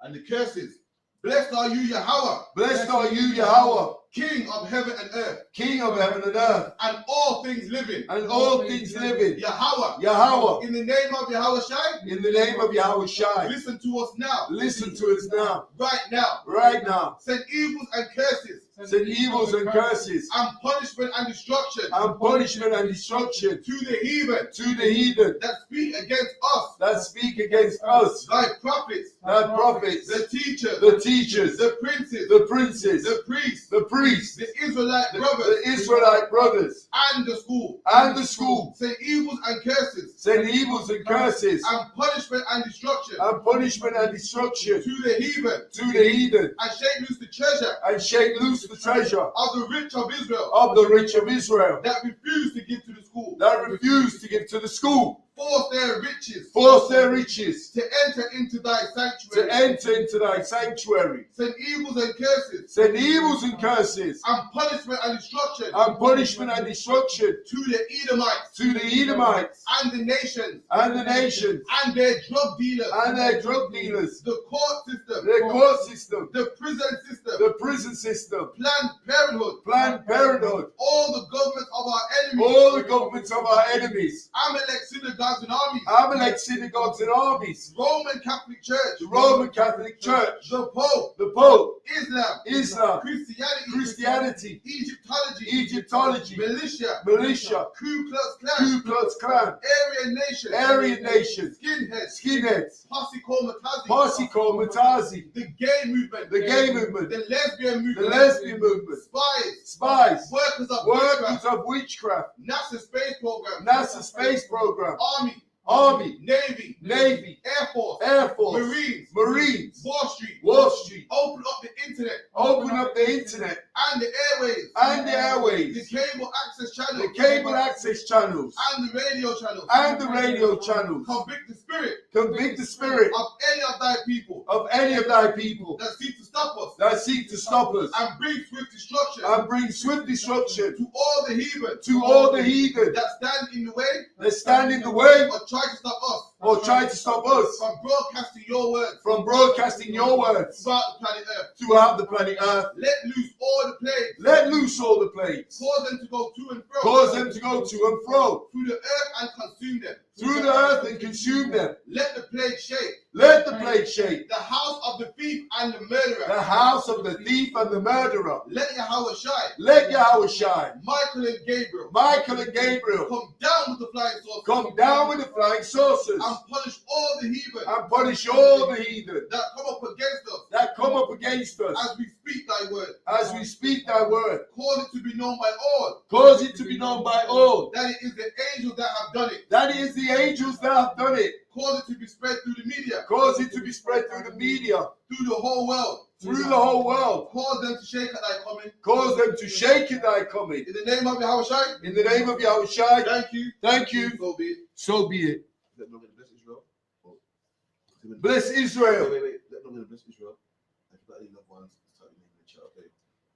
And the curses, blessed are you, Yahweh, Blessed are you, Yahweh, King of heaven and earth, King of heaven and earth, and all things living. and all things living. Yahweh, Yahweh, in the name of Yahweh Shai, in the name of Yahweh Shai, listen to us now, listen to us now, right now. right now. Send evils and curses, Send evils and curses, and punishment and destruction and punishment and destruction to the heathen to the heathen that speak against us, that speak against us, thy prophets, thy prophets, the teachers, the teachers, the princes, the princes, the priests, the priests, the Israelite the brothers, Israelite brothers, and the school, and the school. send evils and curses, Send evils and curses, and punishment and destruction and punishment and destruction to the heathen, to the heathen, and shake loose the treasure and shake loose the treasure of the rich of Israel of the rich of Israel that refuse to give to the school. school. that refuse to give to the school, Force their riches. force their riches To enter into thy to sanctuary. enter into thy sanctuary, Send evils and curses. send evils and curses, And punishment and destruction. and punishment and destruction To the Edomites. to the Edomites And the nations. and the nations And their drug dealers. and their drug dealers, The court system. their court system, The prison system. the prison system, Planned Parenthood. Planned Parenthood, All the governments of our enemies. all the governments of our enemies, Amalek synagogues and armies. Amalek synagogues and armies, Roman Catholic Church. the Roman Catholic Church, The Pope. the Pope, Islam. Islam, Christianity. Christianity, Egyptology. Egyptology, Militia. militia, Ku Klux Klan. Ku Klux Klan, Aryan Nation. Aryan Nation, Skinheads. skinheads, Posse Komatazi. Posse Komatazi, The gay movement. the gay movement, The lesbian the movement. lesbian movement, Spies. spies, Workers of witchcraft. workers of witchcraft, NASA space program. NASA space program, Army. Army, Navy. Navy, Air Force. Air Force, Marines. Marines, Wall Street. Wall Street, Open up the internet. open up the internet And the airways. and the The airways, cable access channel. the cable access channels And the radio channel. and the radio channels. Convict the spirit Convict the spirit of any of thy people of any of thy people that seek to stop us that seek to stop us and bring swift destruction and bring swift destruction to all the heathen to all the heathen that stand in the way that stand in the way or try to stop us or try to stop us from broadcasting your words from broadcasting your words throughout the planet Earth. throughout the planet Earth. Let loose all the plagues. Let loose all the plagues. Cause them to go to and fro. Cause them to go to and fro through the earth and consume them. through the earth and consume them. Let the plague shake Let the plague shake the house of the thief and the murderer. the house of the thief and the murderer. Let Yahweh shine. Let Yahweh shine. Michael and Gabriel Michael and Gabriel come down with the flying saucers come down with the flying saucers and punish all the heathen and punish all the heathen that come up against us that come up against us as we speak thy word. as we speak thy word. Cause it to be known by all Cause it to be known by all that it is the angels that have done it. that it is the angels that have done it. Cause it to be spread through the media, Cause it to be spread through the media, through the whole world. through the whole world. Cause them to shake at thy coming. Cause them to shake at thy coming. In the name of Yahweh Shai. In the name of Yahweh Shai, Thank you. thank you. So be it. So be it. Let no man bless Israel. Bless Israel. Wait. Let no man bless Israel. And for that loved ones, start your name in the chat, okay?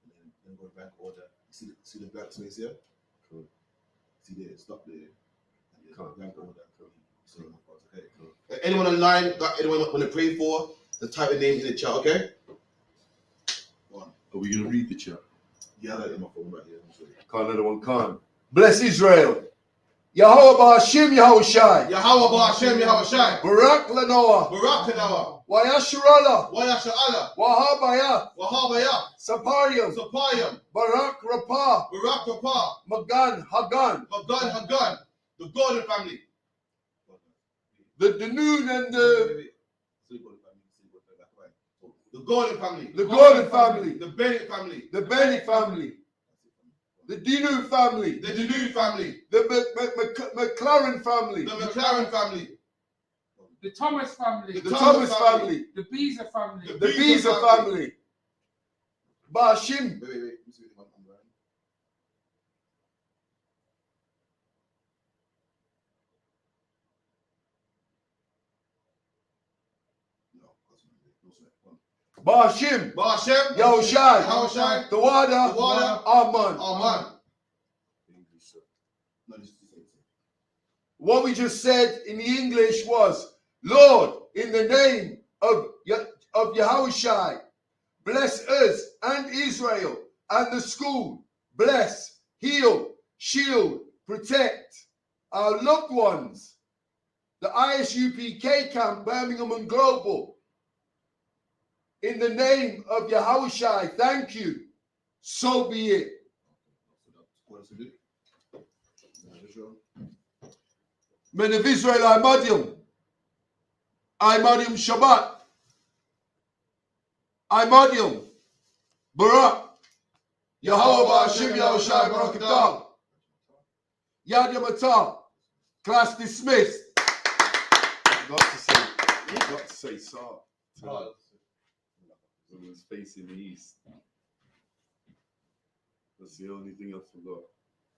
And then go back order. See the black space here? Cool. See there, stop there. And then Cool. rank order. Cool. So, okay, cool. Anyone online, got anyone want to pray for, then type your name in the chat, okay? One. Are we going to read the chat? Yeah, I got it in my phone right here. Can't another one can't. Bless Israel. Yahweh Ba'ashim Yahweh Shai. Yahweh Ba'ashem Yahweh Shai. Barak Lanoah. Barak Tanawa. Wayashurala. Wayasha Allah. Wahabaya. Wahabaya. Saparium. Sapayam. Barak Rapah. Barak Papa. Magan Hagan. Hagan. The Gordon family. The Noon and the Gordon family. The Gordon family. The Bennett family. The Benny family. The Dinu family. The Denu family. The McLaren family. The McLaren family. The Thomas family. The Thomas family. The Beezer family. The Beezer family. Ba'ashim. Wait. Let me see what I'm writing. Ba'ashim. Ba'ashem. Yahushai. Yahushai. Tawada. Tawada. Aman. Aman. What we just said in the English was, Lord, in the name of Yahushai, bless us and Israel and the school. Bless, heal, shield, protect our loved ones. The ISUPK camp, Birmingham and Global. In the name of Yahushai, thank you. So be it. Men of Israel, I Madium Shabbat. I Madium Barak. Yahweh Ba'ashim Yahushai Barakatah. Yad Yamatah. Class dismissed. Got to say Saw. It was facing the east. That's the only thing I forgot.